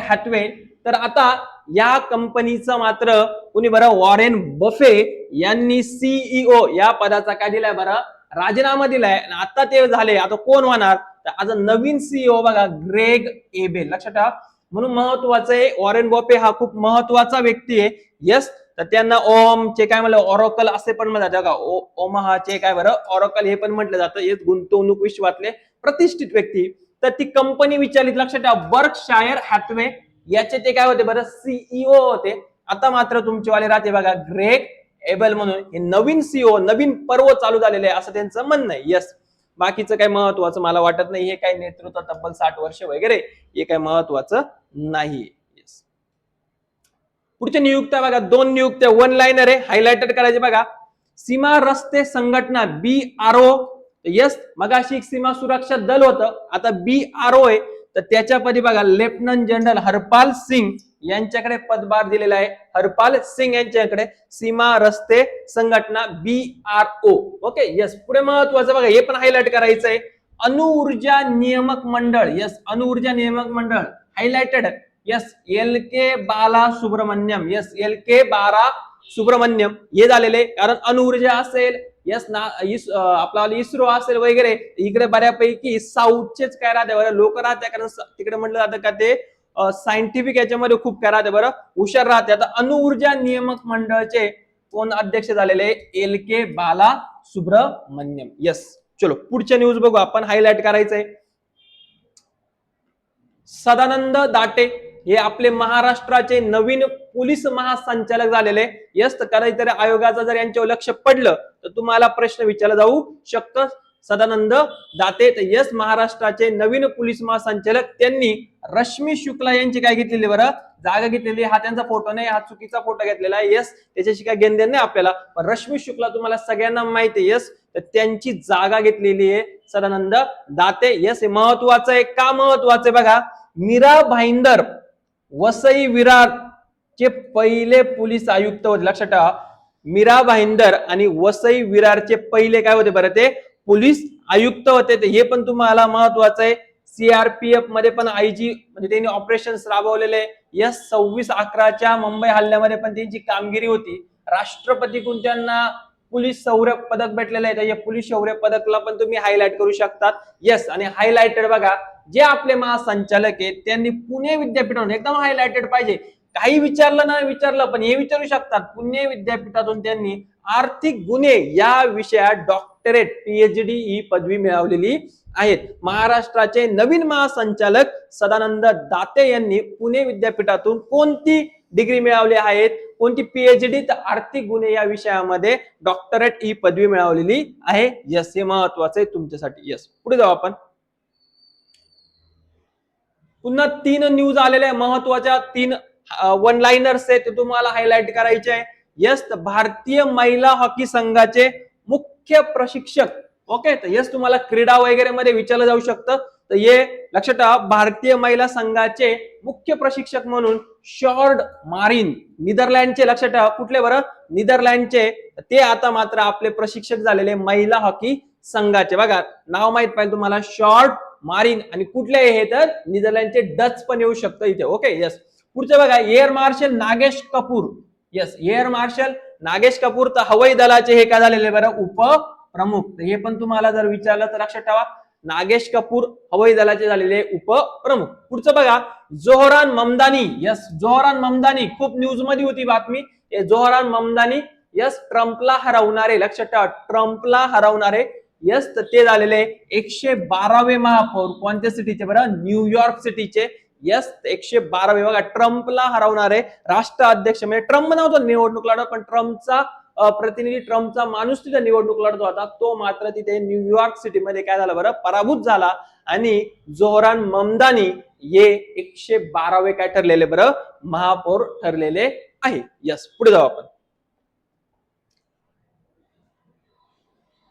Hathaway. तर आता या कंपनीचं मात्र कुणी बरं वॉरेन बफे यांनी सीईओ या पदाचा काय दिलाय बरं राजीनामा दिलाय. आता ते झाले, आता कोण होणार, तर आज नवीन सीईओ बघा ग्रेग एबेल. लक्षात ठेवा, म्हणून महत्वाचं आहे. वॉरेन बफे हा खूप महत्वाचा व्यक्ती आहे. यस, तर त्यांना ओमचे काय म्हणलं ऑरोकल असे पण म्हणतात का, ओमाहाचे काय बरं ऑरोकल हे पण म्हटलं जातं. हे गुंतवणूक विश्वातले प्रतिष्ठित व्यक्ती. तर ती कंपनी विचारली, लक्षात ठेवा बर्कशायर हॅथवे याचे ते काय होते बरं सीईओ होते. आता मात्र तुमचेवाले राहते बघा ग्रेग एबल म्हणून. हे नवीन सीईओ, नवीन पर्व चालू झालेले आहे असं त्यांचं म्हणणं आहे. यस, बाकीचं काही महत्वाचं मला वाटत नाही. हे काही नेतृत्व तब्बल 60 वर्ष वगैरे हे काही महत्वाचं नाही. यस, पुढच्या नियुक्त्या बघा, 2 नियुक्त्या वन लाईनर आहे, हायलाइटेड करायचे बघा. सीमा रस्ते संघटना BRO. यस, मगाशी सीमा सुरक्षा दल होतं, आता BRO आहे. तर त्याच्यापदी बघा लेफ्टनंट जनरल हरपाल सिंग यांच्याकडे पदभार दिलेला आहे. हरपाल सिंग यांच्याकडे सीमा रस्ते संघटना BRO. ओके. यस, पुढे महत्वाचं बघा, हे पण हायलाइट करायचं आहे. अणुऊर्जा नियामक मंडळ. यस, अणुऊर्जा नियामक मंडळ हायलाइटेड. यस, LK बाला सुब्रमण्यम. यस, LK बाला सुब्रमण्यम हे झालेले, कारण अणुऊर्जा असेल, यस ना, आपला इस्रो असेल वगैरे, इकडे बऱ्यापैकी साऊथचेच काय राहते बरं लोक राहते, कारण तिकडे म्हटलं जातं का ते सायंटिफिक याच्यामध्ये खूप काय राहते बरं हुशार राहते. आता अणुऊर्जा नियामक मंडळाचे कोण अध्यक्ष झालेले LK बाला सुब्रमण्यम. यस, चलो पुढच्या न्यूज बघू आपण, हायलाइट करायचंय. सदानंद दाटे हे आपले महाराष्ट्राचे नवीन पोलीस महासंचालक झालेले. यस, तर काहीतरी आयोगाचं जर यांच्यावर लक्ष पडलं तर तुम्हाला प्रश्न विचारला जाऊ शकतं. सदानंद दाते, तर यस महाराष्ट्राचे नवीन पोलीस महासंचालक, त्यांनी रश्मी शुक्ला यांची काय घेतलेली बरं जागा घेतलेली. हा त्यांचा फोटो नाही, हा चुकीचा फोटो घेतलेला आहे. यस, त्याच्याशी काय घेणं देणं नाही आपल्याला, पण रश्मी शुक्ला तुम्हाला सगळ्यांना माहिती आहे. यस, तर त्यांची जागा घेतलेली आहे सदानंद दाते. यस, हे महत्वाचं आहे. का महत्वाचं आहे बघा, मीरा भाईंदर वसई विरार चे पहिले पोलीस आयुक्त होते. लक्षात ठेवा, मीरा भाईंदर आणि वसई विरारचे पहिले काय होते बरं ते पोलीस आयुक्त होते. हे पण तुम्हाला महत्वाचं आहे. CRPF मध्ये पण IG म्हणजे त्यांनी ऑपरेशन्स राबवलेले. यस, 26/11च्या मुंबई हल्ल्यामध्ये पण त्यांची कामगिरी होती. राष्ट्रपतीकडून त्यांना पोलीस शौर्य पदक भेटलेलं आहे. या पोलीस शौर्य पदकला पण तुम्ही हायलाइट करू शकतात. यस, आणि हायलाइटेड बघा, जे आपले महासंचालक आहेत त्यांनी पुणे विद्यापीठातून, एकदम हायलाइटेड पाहिजे, काही विचारलं ना विचारलं पण हे विचारू शकतात, पुणे विद्यापीठातून त्यांनी आर्थिक गुन्हे या विषयात डॉक्टरेट PhD ही पदवी मिळवलेली आहेत. महाराष्ट्राचे नवीन महासंचालक सदानंद दाते यांनी पुणे विद्यापीठातून कोणती डिग्री मिळवली आहेत. कोणती पीएचडी? तर आर्थिक गुन्हे या विषयामध्ये डॉक्टरेट ही पदवी मिळवलेली आहे. यस, हे महत्वाचं आहे तुमच्यासाठी. यस, पुढे जाऊ आपण. पुन्हा 3 न्यूज आलेल्या महत्वाच्या, 3 वन लाइनर्स आहेत ते तुम्हाला हायलाइट करायचे आहे. यस, भारतीय महिला हॉकी संघाचे मुख्य प्रशिक्षक. ओके, तर यस तुम्हाला क्रीडा वगैरे मध्ये विचारलं जाऊ शकतं. तर हे लक्षात ठेवा, भारतीय महिला संघाचे मुख्य प्रशिक्षक म्हणून शॉर्ड मारिन, नेदरलँडचे. लक्षात ठेवा, कुठले बरं? नेदरलँडचे. ते आता मात्र आपले प्रशिक्षक झालेले महिला हॉकी संघाचे. बघा नाव माहित पाहिजे तुम्हाला, शॉर्ड मारिन. आणि कुठले हे? तर नेदरलँडचे. डच पण येऊ शकतं इथे. Okay, yes. पुढचं बघा, air marshal Nagesh Kapoor. Yes, air marshal Nagesh Kapoor. तर हवाई दलाचे हे काय झालेले बरं? उपप्रमुख. हे पण तुम्हाला जर विचारलं तर लक्षात ठेवा, नागेश कपूर हवाई दलाचे झालेले उपप्रमुख. पुढचं बघा, जोहरान ममदानी. यस, जोहरान ममदानी खूप न्यूज मध्ये होती बातमी. जोहरान ममदानी यस ट्रम्पला हरवणारे. लक्षात ठेवा, ट्रम्पला हरवणारे. यस, तर ते झालेले 112वे महापौर. कोणत्या सिटीचे बरं? न्यूयॉर्क सिटीचे. यस, 112वे. बघा, ट्रम्पला हरवणारे राष्ट्राध्यक्ष, म्हणजे ट्रम्प नव्हता निवडणूक लढत, पण ट्रम्पचा प्रतिनिधी, ट्रम्पचा माणूस तिथे निवडणूक लढत होता. तो मात्र तिथे न्यूयॉर्क सिटीमध्ये काय झाला बरं? पराभूत झाला. आणि जोहरान ममदानी हे 112वे काय ठरलेले बरं? महापौर ठरलेले आहे. यस, पुढे जाऊ आपण.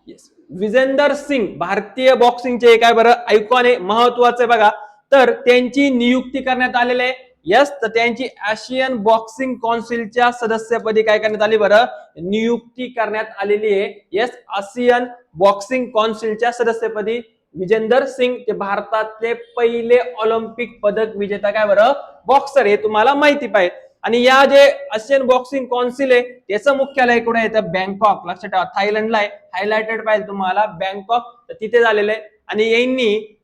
यस, विजेंदर सिंग भारतीय बॉक्सिंगचे काय बरं? आयकॉन आहे, महत्वाचे. बघा, तर त्यांची नियुक्ती करण्यात आलेली आहे. यस, तर त्यांची आशियन बॉक्सिंग काउन्सिलच्या सदस्यपदी काय करण्यात आली बरं? नियुक्ती करण्यात आलेली आहे. यस, आशियन बॉक्सिंग काउन्सिलच्या सदस्यपदी विजेंदर सिंग. ते भारतातले पहिले ऑलिम्पिक पदक विजेता काय बरं? बॉक्सर. हे तुम्हाला माहिती पाहिजे. आणि या जे आशियन बॉक्सिंग काउन्सिल आहे त्याचं मुख्यालय कुठे येतं? बँकॉक. लक्षात ठेवा, थायलंडला आहे. हायलाइटेड पाहिजे तुम्हाला, बँकॉक. तर तिथे झालेलं आहे. आणि यांनी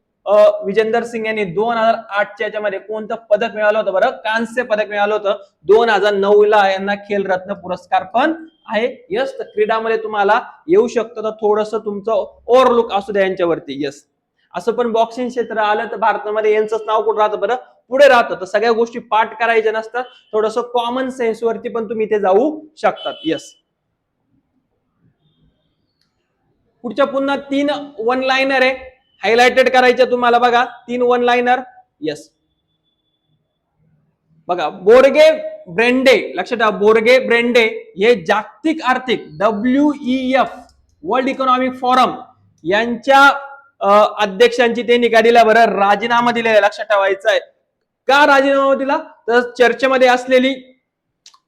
विजेंदर सिंग यांनी 2008च्या याच्यामध्ये कोणतं पदक मिळालं होतं बरं? कांस्य पदक मिळालं होतं. 2009ला यांना खेल रत्न पुरस्कार पण आहे. यस, तर क्रीडामध्ये तुम्हाला येऊ शकतं, तर थोडंसं तुमचं ओव्हरलुक असू द्या यांच्यावरती. यस, असं पण बॉक्सिंग क्षेत्र आलं तर भारतामध्ये यांचंच नाव कुठं राहतं बरं? पुढे राहतं. तर सगळ्या गोष्टी पाठ करायच्या नसतात, थोडंसं कॉमन सेन्स वरती पण तुम्ही इथे जाऊ शकतात. यस, पुढच्या पुन्हा 3 वन लाइनर आहे, हायलाइटेड करायच्या तुम्हाला. बघा, 3 वन लाइनर. यस, बघा, बोर्गे ब्रेंडे. लक्षात ठेवा, बोर्गे ब्रेंडे हे जागतिक आर्थिक WEF वर्ल्ड इकॉनॉमिक फोरम यांच्या अध्यक्षांची त्यांनी काय दिला बरं? राजीनामा दिलेला. लक्षात ठेवायचं आहे. का राजीनामा दिला? तर चर्चेमध्ये असलेली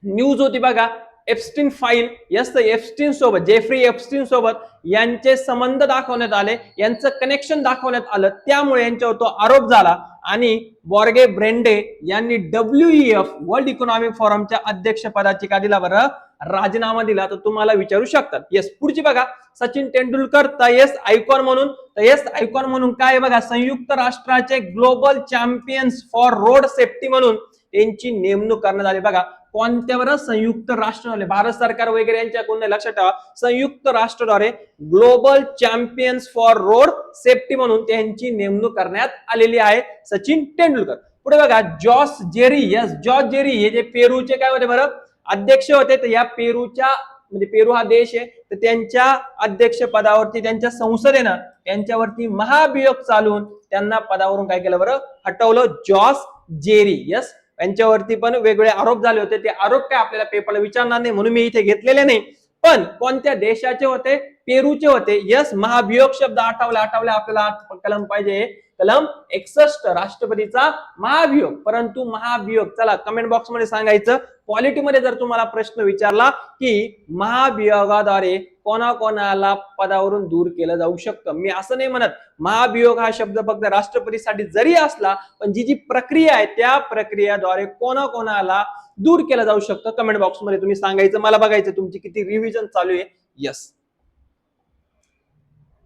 न्यूज होती बघा, एप्स्टीन फाईल. यस, तर एप्स्टीन सोबत, जेफ्री एप्स्टीन सोबत यांचे संबंध दाखवण्यात आले, यांचं कनेक्शन दाखवण्यात आलं. त्यामुळे यांच्यावर तो आरोप झाला. आणि बॉर्गे ब्रेंडे यांनी WEF वर्ल्ड इकॉनॉमिक फोरमच्या अध्यक्षपदाची का दिला बरं? राजीनामा दिला. तर तुम्हाला विचारू शकतात. येस, पुढची बघा, सचिन तेंडुलकर. तर येस आयकॉन म्हणून. तर येस आयकॉन म्हणून काय बघा, संयुक्त राष्ट्राचे global champions for road safety म्हणून त्यांची नेमणूक करण्यात आली. बघा, कोणत्या बरं? संयुक्त राष्ट्र, भारत सरकार वगैरे यांच्याकडून. लक्षात ठेवा, संयुक्त राष्ट्राद्वारे global champions for road safety म्हणून त्यांची नेमणूक करण्यात आलेली आहे, सचिन तेंडुलकर. पुढे बघा, जॉस जेरी. यस, जॉस जेरी हे जे पेरूचे काय होते बरं? अध्यक्ष होते. तर या पेरूच्या, म्हणजे पेरू हा देश आहे, तर त्यांच्या अध्यक्ष पदावरती त्यांच्या संसदेनं त्यांच्यावरती महाभियोग चालून त्यांना पदावरून काय केलं बरं? हटवलं. जॉस जेरी. यस, यांच्यावरती पण वेगवेगळे आरोप झाले होते. ते आरोप काय आपल्याला पेपरला विचारणार नाही म्हणून मी इथे घेतलेले नाही. पण कोणत्या देशाचे होते? पेरूचे होते. यस, महाभियोग शब्द आठवला आपल्याला. कलम पाहिजे, कलम 61, राष्ट्रपतीचा महाभियोग. परंतु महाभियोग, चला कमेंट बॉक्स मध्ये सांगायचं. पॉलिटीमध्ये जर तुम्हाला प्रश्न विचारला की महाभियोगाद्वारे कोणाकोणाला पदावरून दूर केलं जाऊ शकतं, मी असं नाही म्हणत महाभियोग हा शब्द फक्त राष्ट्रपतीसाठी जरी असला, पण जी प्रक्रिया आहे त्या प्रक्रियेद्वारे कोणाकोणाला दूर केलं जाऊ शकतं, कमेंट बॉक्स मध्ये तुम्ही सांगायचं. मला बघायचं तुमची किती रिव्हिजन चालू आहे. यस,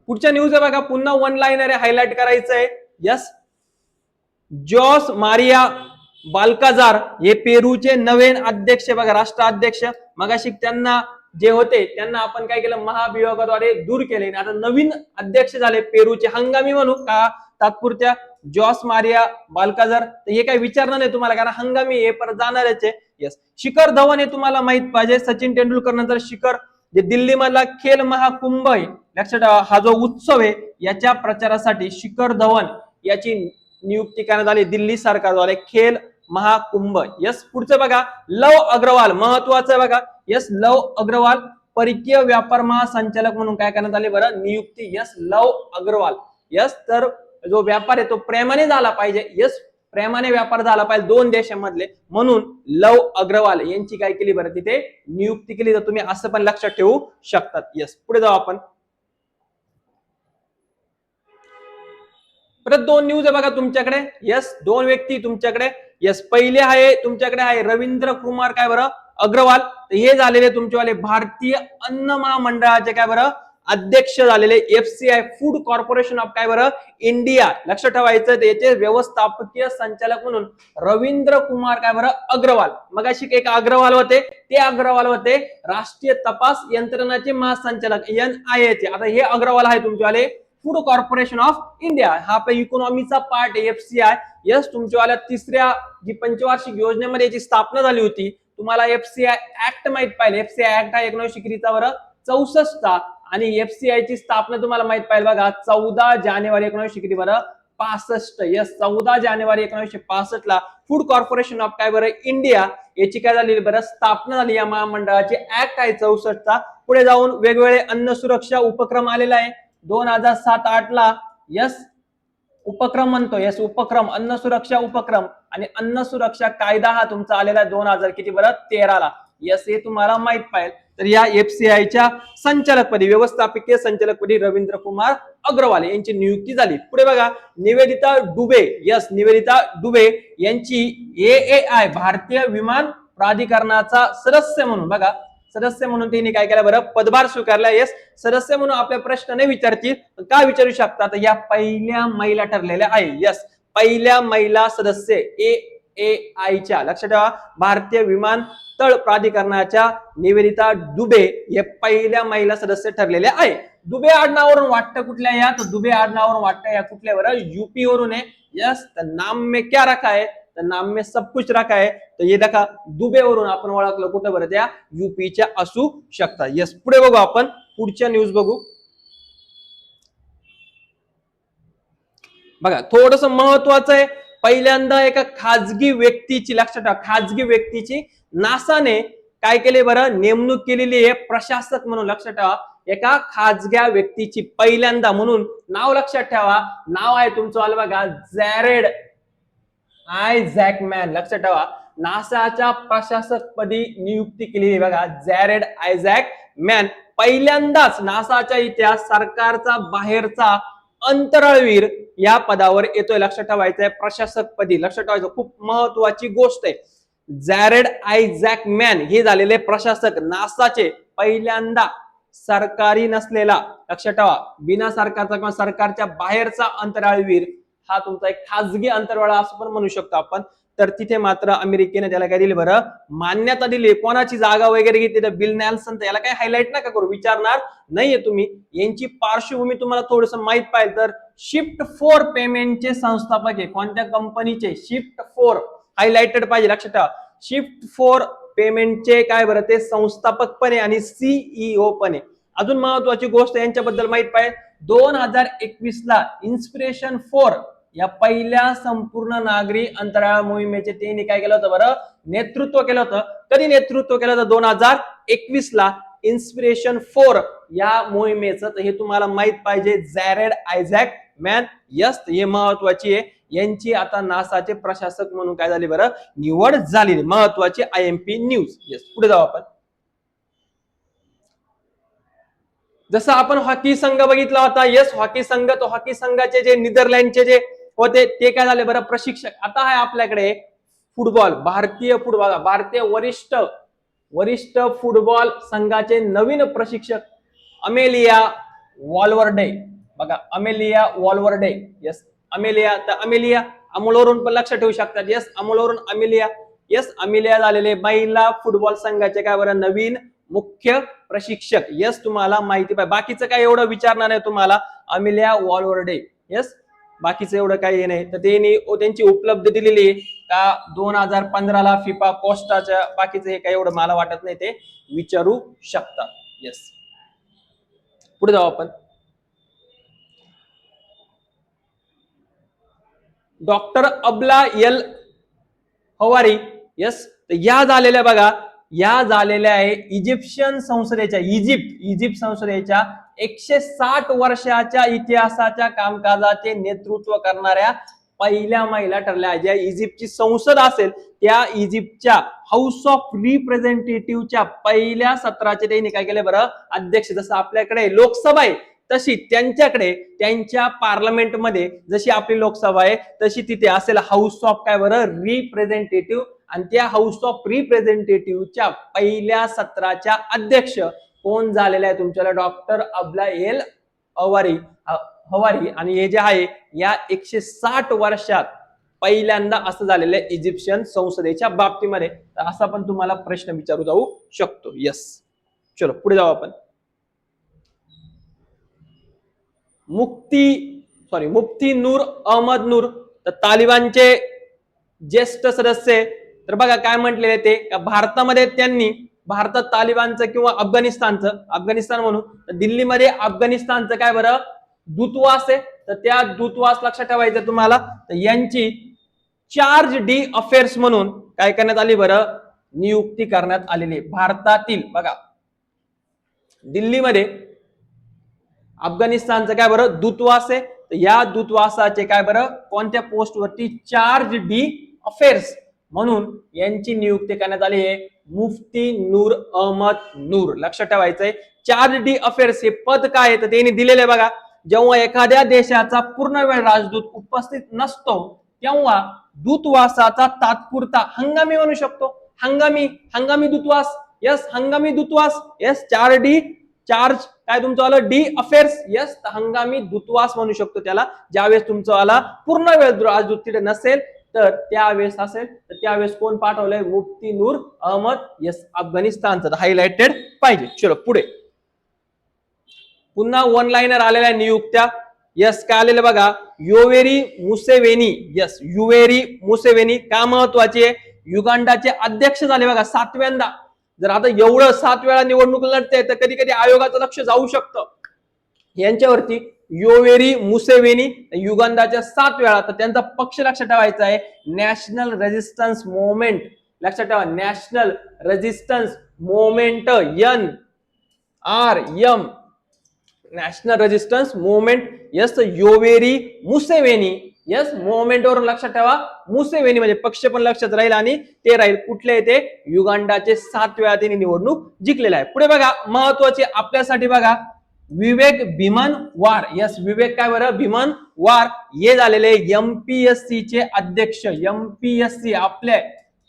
पुढच्या न्यूज आहे बघा, पुन्हा वन लाइनर आहे, हायलाइट करायचं आहे. यस, जॉस मारिया बाल्काजार हे पेरूचे नवीन अध्यक्ष बघा, राष्ट्राध्यक्ष. मगाशी त्यांना जे होते त्यांना आपण काय केलं? महाभियोगाद्वारे दूर केले. आता नवीन अध्यक्ष झाले पेरूचे, हंगामी म्हणू का तात्पुरत्या, जॉस मारिया बाल्काजार. तर हे काही विचारणार नाही तुम्हाला, कारण हंगामी हे परत जाणारच आहे. येस. शिखर धवन हे तुम्हाला माहित पाहिजे. सचिन तेंडुलकर नंतर शिखर, जे दिल्ली मधला खेल महाकुंभ आहे, लक्षात ठेवा, हा जो उत्सव आहे याच्या प्रचारासाठी शिखर धवन याची नियुक्ती करण्यात आली दिल्ली सरकारद्वारे. खेल महाकुंभ. यस. पुढचं बघा, लव अग्रवाल, महत्वाचं बघा. यस, लव अग्रवाल परकीय व्यापार महासंचालक म्हणून काय करण्यात आले बरं, नियुक्ती. यस, लव अग्रवाल. यस, तर जो व्यापार आहे तो प्रेमाने झाला पाहिजे. यस, प्रेमाने व्यापार झाला पाहिजे दोन देशांमधले, म्हणून लव अग्रवाल यांची काय केली बरं, तिथे नियुक्ती केली. तर तुम्ही असं पण लक्षात ठेवू शकतात. यस, पुढे जाऊ आपण. परत दोन न्यूज आहे बघा तुमच्याकडे. यस, दोन व्यक्ती तुमच्याकडे. यस, पहिले आहे तुमच्याकडे आहे रवींद्र कुमार काय बरं अग्रवाल. हे झालेले तुमच्यावाले भारतीय अन्न महामंडळाचे काय बरं अध्यक्ष झालेले, FCI फूड कॉर्पोरेशन ऑफ काय बरं इंडिया. लक्षात ठेवायचं, याचे व्यवस्थापकीय संचालक म्हणून रवींद्र कुमार काय बरं अग्रवाल. मग अशी एक अग्रवाल होते, ते अग्रवाल होते राष्ट्रीय तपास यंत्रणाचे महासंचालक NIA चे. आता हे अग्रवाल आहे तुमच्यावाले फूड कॉर्पोरेशन ऑफ इंडिया. हा आपल्या इकॉनॉमीचा पार्ट आहे FCI. यस, तुमच्यावाल्या तिसऱ्या जी पंचवार्षिक योजनेमध्ये याची स्थापना झाली होती. तुम्हाला FCI ऍक्ट माहित पाहिजे. FCI ऍक्ट हा 1964 आणि FCI ची स्थापना तुम्हाला माहित पाहिजे बघा 14 जानेवारी 1965. यस, 14 जानेवारी 1965 ला फूड कॉर्पोरेशन ऑफ काय बरं इंडिया याची काय झालेली बरं स्थापना झाली. या महामंडळाचे ऍक्ट आहे 64 चा. पुढे जाऊन वेगवेगळे अन्न सुरक्षा उपक्रम आलेला आहे 2007-8 ला. यस, उपक्रम म्हणतो. यस, उपक्रम, अन्न सुरक्षा उपक्रम आणि अन्न सुरक्षा कायदा हा तुमचा आलेला 2000 किती बरं 13 ला. यस, हे तुम्हाला माहित पाहिजे. तर या FCIच्या संचालकपदी, व्यवस्थापकीय संचालकपदी रवींद्र कुमार अग्रवाल यांची नियुक्ती झाली. पुढे बघा, निवेदिता दुबे. यस, निवेदिता दुबे यांची AAI भारतीय विमान प्राधिकरणाचा सदस्य म्हणून बघा, सदस्य म्हणून त्यांनी काय केलं बरं पदभार स्वीकारला. यस, सदस्य म्हणून आपले प्रश्न नाही विचारतील, काय विचारू शकतात, या पहिल्या महिला ठरलेल्या आहे. यस, पहिल्या महिला सदस्य AAIच्या. लक्षात ठेवा, भारतीय विमानतळ प्राधिकरणाच्या निवेदिता दुबे हे पहिल्या महिला सदस्य ठरलेले आहे. दुबे आडनावावरून वाटतं कुठल्या, या तर दुबे आडनावावरून वाटतं या कुठल्या बरं UP वरून आहे. यस, तर नाम में क्या रखा है, तर नाम में सब कुछ रखा है. तर ये देखा दुबेवरून आपण ओळखलं कुठं बरं, त्या UPच्या असू शकतात. यस, पुढे बघू आपण, पुढच्या न्यूज बघू बघा. थोडस महत्वाचं आहे, पहिल्यांदा एका खाजगी व्यक्तीची, लक्षात ठेवा, खाजगी व्यक्तीची नासाने काय केले बरं नेमणूक केलेली आहे प्रशासक म्हणून. लक्षात ठेवा, एका खाजग्या व्यक्तीची पहिल्यांदा, म्हणून नाव लक्षात ठेवा, नाव आहे तुमचं आलं बघा जॅरेड आयझॅकमॅन. लक्षात ठेवा, नासाच्या प्रशासकपदी नियुक्ती केलेली बघा जॅरेड आयझॅकमॅन. पहिल्यांदाच नासाच्या इतिहास सरकारचा बाहेरचा अंतराळवीर या पदावर येतोय. लक्षात ठेवायचंय प्रशासकपदी. लक्षात ठेवायचं, खूप महत्वाची गोष्ट आहे. जॅरेड आयझॅकमॅन हे झालेले प्रशासक नासाचे पहिल्यांदा सरकारी नसलेला, लक्षात ठेवा, बिना सरकारचा किंवा सरकारच्या बाहेरचा अंतराळवीर. हा तुमचा एक खाजगी अंतराळ असं पण म्हणू शकतो आपण. तर तिथे मात्र अमेरिकेने त्याला काय दिली बरं मान्यता दिली. कोणाची जागा वगैरे घेतली तर बिल नॅल्सन. तर याला काय हायलाइट नका करू, विचारणार नाहीये तुम्ही. यांची पार्श्वभूमी तुम्हाला थोडस माहित पाहिजे तर शिफ्ट 4 पेमेंटचे संस्थापक आहे. कोणत्या कंपनीचे, शिफ्ट 4 हायलाइटेड पाहिजे. लक्षात ठेवा, शिफ्ट 4 पेमेंटचे काय बरं ते संस्थापक पण आहे आणि CEO पण आहे. अजून महत्वाची गोष्ट यांच्याबद्दल माहित पाहिजे, 2021 ला इन्स्पिरेशन 4 या पहिल्या संपूर्ण नागरी अंतराळ मोहिमेचे त्यांनी काय केलं होतं बरं नेतृत्व केलं होतं. कधी नेतृत्व केलं होतं 2021 ला इन्स्पिरेशन 4 या मोहिमेचं. तर हे तुम्हाला माहित पाहिजे, जॅरेड आयझॅकमॅन. यस, हे महत्वाची आहे. यांची आता नासाचे प्रशासक म्हणून काय झाली बरं निवड झाली. महत्वाची IMP न्यूज. यस, पुढे जाऊ आपण. जसं आपण हॉकी संघ बघितला होता. यस, हॉकी संघ, तो हॉकी संघाचे जे नेदरलँडचे जे होते ते काय झाले बरं प्रशिक्षक. आता आहे आपल्याकडे फुटबॉल, भारतीय फुटबॉल, भारतीय वरिष्ठ फुटबॉल संघाचे नवीन प्रशिक्षक अमेलिया वॉल्वर्डे. बघा, अमेलिया वॉल्वर्डे. यस, अमेलिया, तर अमेलिया अमोलवरून पण लक्षात ठेवू शकतात. यस, अमोलवरून अमेलिया. यस, अमेलिया झालेले महिला फुटबॉल संघाचे काय बरं नवीन मुख्य प्रशिक्षक. यस, तुम्हाला माहिती पाहिजे, बाकीचं काय एवढं विचारणार आहे तुम्हाला. Amelia Valverde. यस, बाकीचं एवढं काही हे नाही. तर त्यांची उपलब्ध दिलेली आहे का 2015ला फिफा कोस्टाच्या, बाकीचं हे काही एवढं मला वाटत नाही, ते विचारू शकता. येस, पुढे जाऊ आपण. डॉक्टर अबला एल हवारी. यस, या झालेल्या बघा, या झालेल्या आहे इजिप्शियन संसदेच्या, इजिप्त संसदेच्या 160 वर्षाच्या इतिहासाच्या कामकाजाचे नेतृत्व करणाऱ्या पहिल्या महिला ठरल्या. ज्या इजिप्तची संसद असेल त्या इजिप्तच्या हाऊस ऑफ रिप्रेझेंटेटिव्हच्या पहिल्या सत्राचे त्यांनी काय केले बरं, अध्यक्ष. जसं आपल्याकडे लोकसभा आहे तशी त्यांच्याकडे त्यांच्या पार्लमेंटमध्ये जशी आपली लोकसभा आहे तशी तिथे असेल हाऊस ऑफ काय बरं, रिप्रेझेंटेटिव्ह. आणि त्या हाऊस ऑफ रिप्रेझेंटेटिव्हच्या पहिल्या सत्राच्या अध्यक्ष कोण झालेला आहे तुमच्याला, डॉक्टर अबला एल हवारी. आणि हे जे आहे या 160 वर्षात पहिल्यांदा असं झालेलं आहे इजिप्शियन संसदेच्या बाबतीमध्ये. तर असा पण तुम्हाला प्रश्न विचारू जाऊ शकतो. यस, चलो पुढे जाऊ आपण. मुफ्ती नूर अहमद नूर, तर तालिबानचे ज्येष्ठ सदस्य. तर बघा काय म्हटलेले ते, भारतामध्ये त्यांनी, भारतात तालिबानचं किंवा अफगाणिस्तान म्हणून, तर दिल्लीमध्ये अफगाणिस्तानचं काय बरं दूतवास आहे. तर त्या दूतवास लक्षात ठेवायचं तुम्हाला. तर यांची चार्ज डी अफेअर्स म्हणून काय करण्यात आली बरं, नियुक्ती करण्यात आलेली आहे. भारतातील बघा दिल्लीमध्ये अफगाणिस्तानचं काय बरं दूतवास आहे. तर या दूतवासाचे काय बरं कोणत्या पोस्ट वरती, चार्ज डी अफेअर्स म्हणून यांची नियुक्ती करण्यात आली आहे. मुफ्ती नूर अहमद नूर, लक्षात ठेवायचंय. चार्ज डी अफेअर्स हे पद काय आहे तर त्यांनी दिलेले बघा, जेव्हा एखाद्या देशाचा पूर्ण वेळ राजदूत उपस्थित नसतो तेव्हा दूतवासाचा तात्पुरता हंगामी म्हणू शकतो. हंगामी दूतवास. यस, हंगामी दूतवास. यस, चार्ज काय तुमचं आलं डी अफेअर्स. यस, हंगामी दूतवास म्हणू शकतो त्याला. ज्यावेळेस तुमचं आला पूर्ण वेळ राजदूत तिथे नसेल तर त्यावेळेस असेल तर त्यावेळेस कोण पाठवलंय, मुफ्ती नूर अहमद. यस, अफगाणिस्तानचं हायलाइटेड पाहिजे. चलो पुढे, पुन्हा वन लाईनर आलेल्या नियुक्त्या. यस, काय आलेलं बघा, Yoweri Museveni. Yes, Yoweri Museveni का महत्वाची आहे, युगांडाचे अध्यक्ष झाले बघा 7व्यांदा. जर आता एवढं 7 वेळा निवडणूक लढते तर कधी कधी आयोगाचं लक्ष जाऊ शकतं यांच्यावरती. योवेरी मुसेवेनी युगांडाच्या 7 वेळा. तर त्यांचा पक्ष लक्षात ठेवायचा आहे नॅशनल रेजिस्टन्स मुवमेंट. लक्षात ठेवा, national resistance movement, NRM, national resistance movement. Yes, Yoweri Museveni. Yes, movement वरून लक्षात ठेवा मुसेवेनी म्हणजे पक्ष पण लक्षात राहील आणि ते राहील कुठले ते युगांडाचे 7 वेळा त्यांनी निवडणूक जिंकलेला आहे. पुढे बघा महत्वाचे आपल्यासाठी बघा, विवेक भीमन वार. यस, विवेक काय बरं भीमन वार हे झालेले MPSC चे अध्यक्ष. MPSC आपले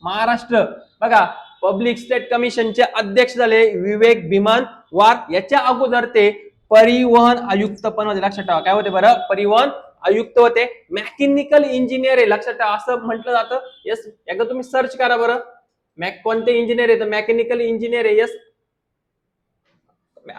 महाराष्ट्र बघा पब्लिक स्टेट कमिशनचे अध्यक्ष झाले विवेक भीमन वार. याच्या अगोदर ते परिवहन आयुक्त पण होते. लक्षात ठेवा काय होते बरं, परिवहन आयुक्त होते. मेकॅनिकल इंजिनियर आहे, लक्षात ठेवा असं म्हटलं जातं. यस, एकदा तुम्ही सर्च करा बरं कोणते इंजिनियर आहे तर मेकॅनिकल इंजिनियर आहे. यस,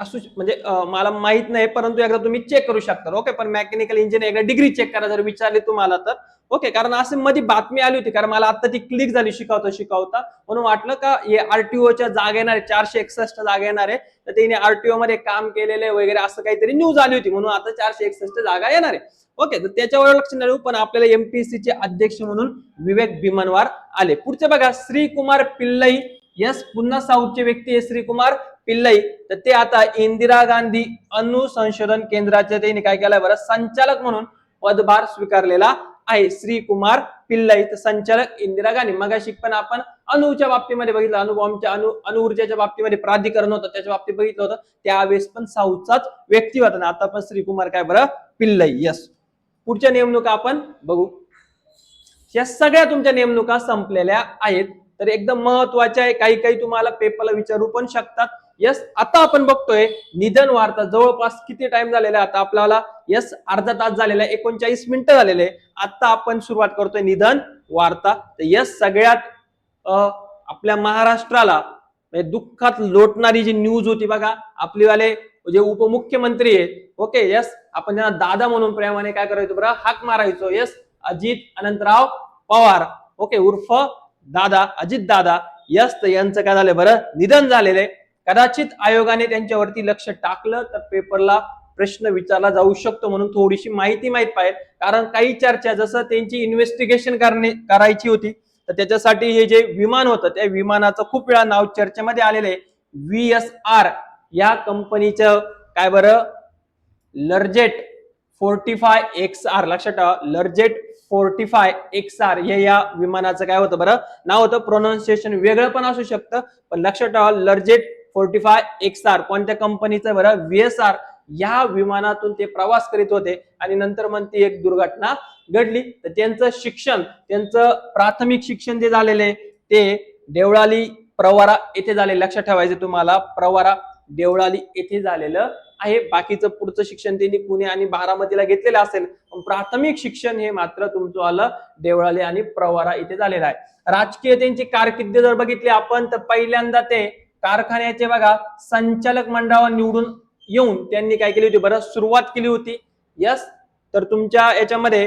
असू म्हणजे मला माहित नाही परंतु एकदा तुम्ही चेक करू शकता. ओके, पण मेकॅनिकल इंजिनियर एकदा डिग्री चेक करा जर विचारले तुम्हाला तर. ओके, कारण असे मध्ये बातमी आली होती, कारण मला आता ती क्लिक झाली शिकवता म्हणून वाटलं का हे आरटीओच्या जागा येणार आहे, 461 जागा येणार आहे, तर त्यांनी आरटीओ मध्ये काम केलेले वगैरे असं काहीतरी न्यूज आली होती म्हणून आता 461 जागा येणार आहे. ओके, तर त्याच्यावर लक्ष नाही, पण आपल्याला MPSC चे अध्यक्ष म्हणून विवेक भीमनवार आले. पुढचे बघा, श्रीकुमार पिल्लई. यस, पुन्हा साऊथचे व्यक्ती आहे श्रीकुमार पिल्लई. तर ते आता इंदिरा गांधी अणु संशोधन केंद्राचे त्यांनी काय केलंय बरं, संचालक म्हणून पदभार स्वीकारलेला आहे. श्रीकुमार पिल्लई तर संचालक इंदिरा गांधी. मगाशी पण आपण अणुच्या बाबतीमध्ये बघितलं, अणुबॉम्बच्या अणु ऊर्जेच्या बाबतीमध्ये प्राधिकरण होतं त्याच्या बाबतीत बघितलं होतं, त्यावेळेस पण साऊथचाच व्यक्ती होता ना. आता पण श्रीकुमार काय बरं पिल्लई. यस, पुढच्या नेमणुका आपण बघू. या सगळ्या तुमच्या नेमणुका संपलेल्या आहेत. तर एकदम महत्वाच्या आहे, काही तुम्हाला पेपरला विचारू पण शकतात. यस, आता आपण बघतोय निधन वार्ता. जवळपास किती टाइम झालेला आहे आता आपल्याला, यस अर्धा तास झालेला आहे, 39 मिनिटं झालेले. आता आपण सुरुवात करतोय निधन वार्ता. तर यस, सगळ्यात आपल्या महाराष्ट्राला म्हणजे दुःखात लोटणारी जी न्यूज होती बघा, आपलीवाले जे उपमुख्यमंत्री आहेत, ओके यस, आपण त्यांना दादा म्हणून प्रेमाने काय करायचो बरं, हाक मारायचो, यस, अजित अनंतराव पवार, ओके, उर्फ दादा, अजित दादा, यस. तर यांचं काय झालं बरं, निधन झालेलं आहे. कदाचित आयोगाने त्यांच्यावरती लक्ष टाकलं तर पेपरला प्रश्न विचारला जाऊ शकतो, म्हणून थोडीशी माहिती माहित पाहिजे. कारण काही चर्चा, जसं त्यांची इन्व्हेस्टिगेशन करायची होती, तर त्याच्यासाठी हे जे विमान होतं, त्या विमानाचं खूप वेळा नाव चर्चेमध्ये आलेलं आहे. VSR या कंपनीचं काय बरं, लर्जेट 45XR, लक्षात ठेवा, लर्जेट 45XR हे या विमानाचं काय होतं बरं, नाव होतं. प्रोनाउन्सिएशन वेगळं पण असू शकतं, पण लक्षात ठेवा लर्जेट 45XR कोणत्या कंपनीचं बरं, VSR या विमानातून ते प्रवास करीत होते आणि नंतर मग ती एक दुर्घटना घडली. तर त्यांचं शिक्षण, त्यांचं प्राथमिक शिक्षण जे झालेले ते देवळाली प्रवरा येथे झाले. लक्षात ठेवायचे तुम्हाला, प्रवरा देवळाली येथे झालेलं आहे. बाकीचं पुढचं शिक्षण त्यांनी पुणे आणि बारामतीला घेतलेलं असेल, पण प्राथमिक शिक्षण हे मात्र तुमचं आलं देवळाली आणि प्रवरा इथे झालेलं आहे. राजकीय त्यांची कारकीर्द जर बघितली आपण, तर पहिल्यांदा ते कारखान्याचे बघा संचालक मंडळावर निवडून येऊन त्यांनी काय केली होती बरं, सुरुवात केली होती, यस. तर तुमच्या याच्यामध्ये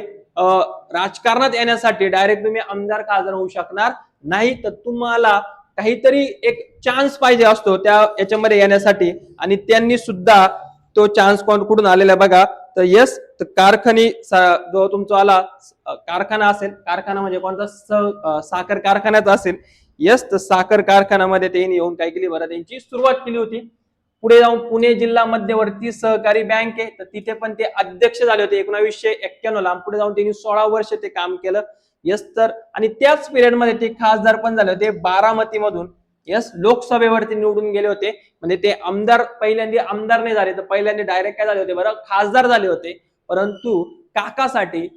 राजकारणात येण्यासाठी डायरेक्ट तुम्ही आमदार खासदार होऊ शकणार नाही, तर तुम्हाला काहीतरी एक चान्स पाहिजे असतो त्या याच्यामध्ये येण्यासाठी, आणि त्यांनी सुद्धा तो चान्स कुठून आलेला बघा. तर यस, तर कारखानी जो तुमचा आला कारखाना असेल, कारखाना म्हणजे कोणता, साखर कारखान्याचा असेल, यस. तर साखर कारखान्यामध्ये त्यांनी येऊन काय केली बरं, त्यांची सुरुवात केली होती. पुढे जाऊन पुणे जिल्हा मध्यवर्ती सहकारी बँक आहे, तर तिथे पण ते अध्यक्ष झाले होते 1991 ला. पुढे जाऊन त्यांनी 16 वर्ष ते काम केलं, यस. तर आणि त्याच पिरियड मध्ये ते खासदार पण झाले होते बारामती मधून, यस. लोकसभेवरती निवडून गेले होते, म्हणजे ते आमदार पहिल्यांदा आमदार नाही झाले, तर पहिल्यांदा डायरेक्ट काय झाले होते बरं, खासदार झाले होते. परंतु काकासाठी,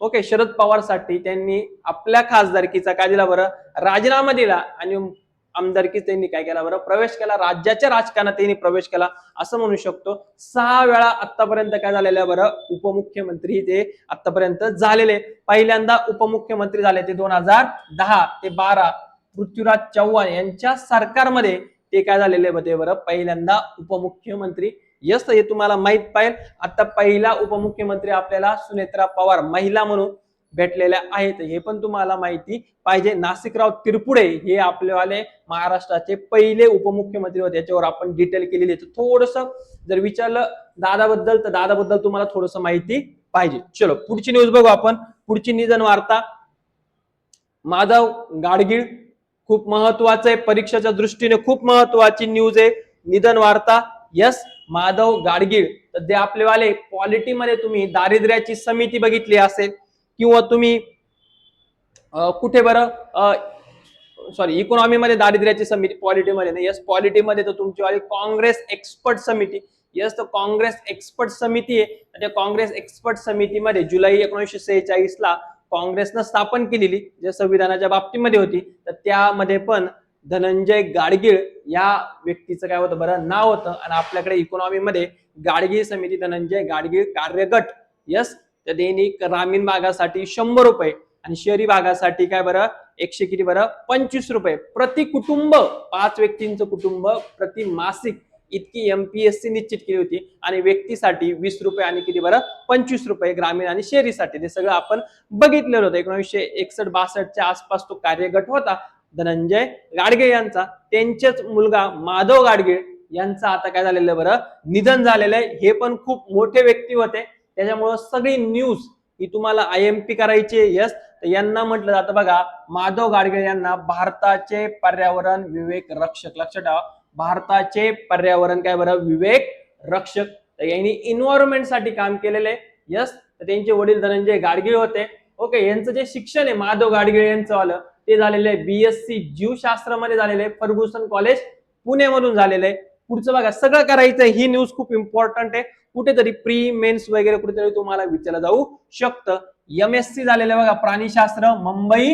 ओके, शरद पवारसाठी त्यांनी आपल्या खासदारकीचा काय दिला बरं, राजीनामा दिला आणि आमदारकी त्यांनी काय केला बरं, प्रवेश केला, राज्याच्या राजकारणात त्यांनी प्रवेश केला असं म्हणू शकतो. 6 वेळा आतापर्यंत काय झालेलं आहे बरं, उपमुख्यमंत्री ते आतापर्यंत झालेले. पहिल्यांदा उपमुख्यमंत्री झाले ते 2010 ते 12 पृथ्वीराज चव्हाण यांच्या सरकारमध्ये ते काय झालेले होते बरं, पहिल्यांदा उपमुख्यमंत्री, यस. हे तुम्हाला माहित पाहिजे. आता पहिला उपमुख्यमंत्री आपल्याला सुनेत्रा पवार महिला म्हणून भेटलेल्या आहेत, हे पण तुम्हाला माहिती पाहिजे. नाशिकराव तिरपुडे हे आपल्यावाले महाराष्ट्राचे पहिले उपमुख्यमंत्री होते, याच्यावर आपण डिटेल केलेली आहे. थोडस जर विचारलं दादाबद्दल, तर दादाबद्दल तुम्हाला थोडस माहिती पाहिजे. चलो पुढची न्यूज बघू आपण. पुढची निधन वार्ता, माधव गाडगीळ, खूप महत्वाचं आहे, परीक्षेच्या दृष्टीने खूप महत्वाची न्यूज आहे, निधन वार्ता, यस. माधव गाडगीळ, तर ते आपलेवाले पॉलिटीमध्ये तुम्ही दारिद्र्याची समिती बघितली असेल, किंवा तुम्ही कुठे बरं, सॉरी, इकॉनॉमीमध्ये दारिद्र्याची समिती, पॉलिटीमध्ये नाही, यस. पॉलिटीमध्ये तर तुमची काँग्रेस एक्सपर्ट समिती, यस. तर काँग्रेस एक्सपर्ट समिती आहे. त्या काँग्रेस एक्सपर्ट समितीमध्ये जुलै 1946 ला काँग्रेसनं स्थापन केलेली, जे संविधानाच्या बाबतीमध्ये होती, तर त्यामध्ये पण धनंजय गाडगीळ या व्यक्तीचं काय होतं बरं, नाव होतं. आणि आपल्याकडे इकॉनॉमीमध्ये गाडगीळ समिती, धनंजय गाडगीळ कार्यगट, यस. तर त्यांनी ग्रामीण भागासाठी 100 रुपये आणि शहरी भागासाठी काय बरं, 100 किती बरं, 25 रुपये प्रति कुटुंब, 5 व्यक्तींचं कुटुंब प्रति मासिक इतकी MPSC निश्चित केली होती. आणि व्यक्तीसाठी 20 रुपये आणि किती बरं, 25 रुपये ग्रामीण आणि शहरीसाठी. ते सगळं आपण बघितलेलं होतं. 1961-62च्या आसपास तो कार्यगट होता धनंजय गाडगीळ यांचा. त्यांचेच मुलगा माधव गाडगीळ यांचं आता काय झालेलं बरं, निधन झालेलं आहे. हे पण खूप मोठे व्यक्ती होते, त्याच्यामुळे सगळी न्यूज ही तुम्हाला IMP करायची, यस. तर यांना म्हटलं जातं बघा, माधव गाडगीळ यांना भारताचे पर्यावरण विवेक रक्षक, लक्षात ठेवा, भारताचे पर्यावरण काय बरं, विवेक रक्षक. तर यांनी एन्व्हायरमेंट साठी काम केलेले, यस. तर त्यांचे वडील धनंजय गाडगीळ होते, ओके. यांचं जे शिक्षण आहे माधव गाडगीळ यांचं आलं ते झालेलं आहे BSc जीवशास्त्रामध्ये झालेलं आहे, फर्ग्युसन कॉलेज पुणे मधून झालेलं आहे. पुढचं बघा, सगळं करायचं, ही न्यूज खूप इम्पॉर्टंट आहे, कुठेतरी प्री मेन्स वगैरे कुठेतरी तुम्हाला विचारलं जाऊ शकतं. MSc झालेलं बघा प्राणीशास्त्र, मुंबई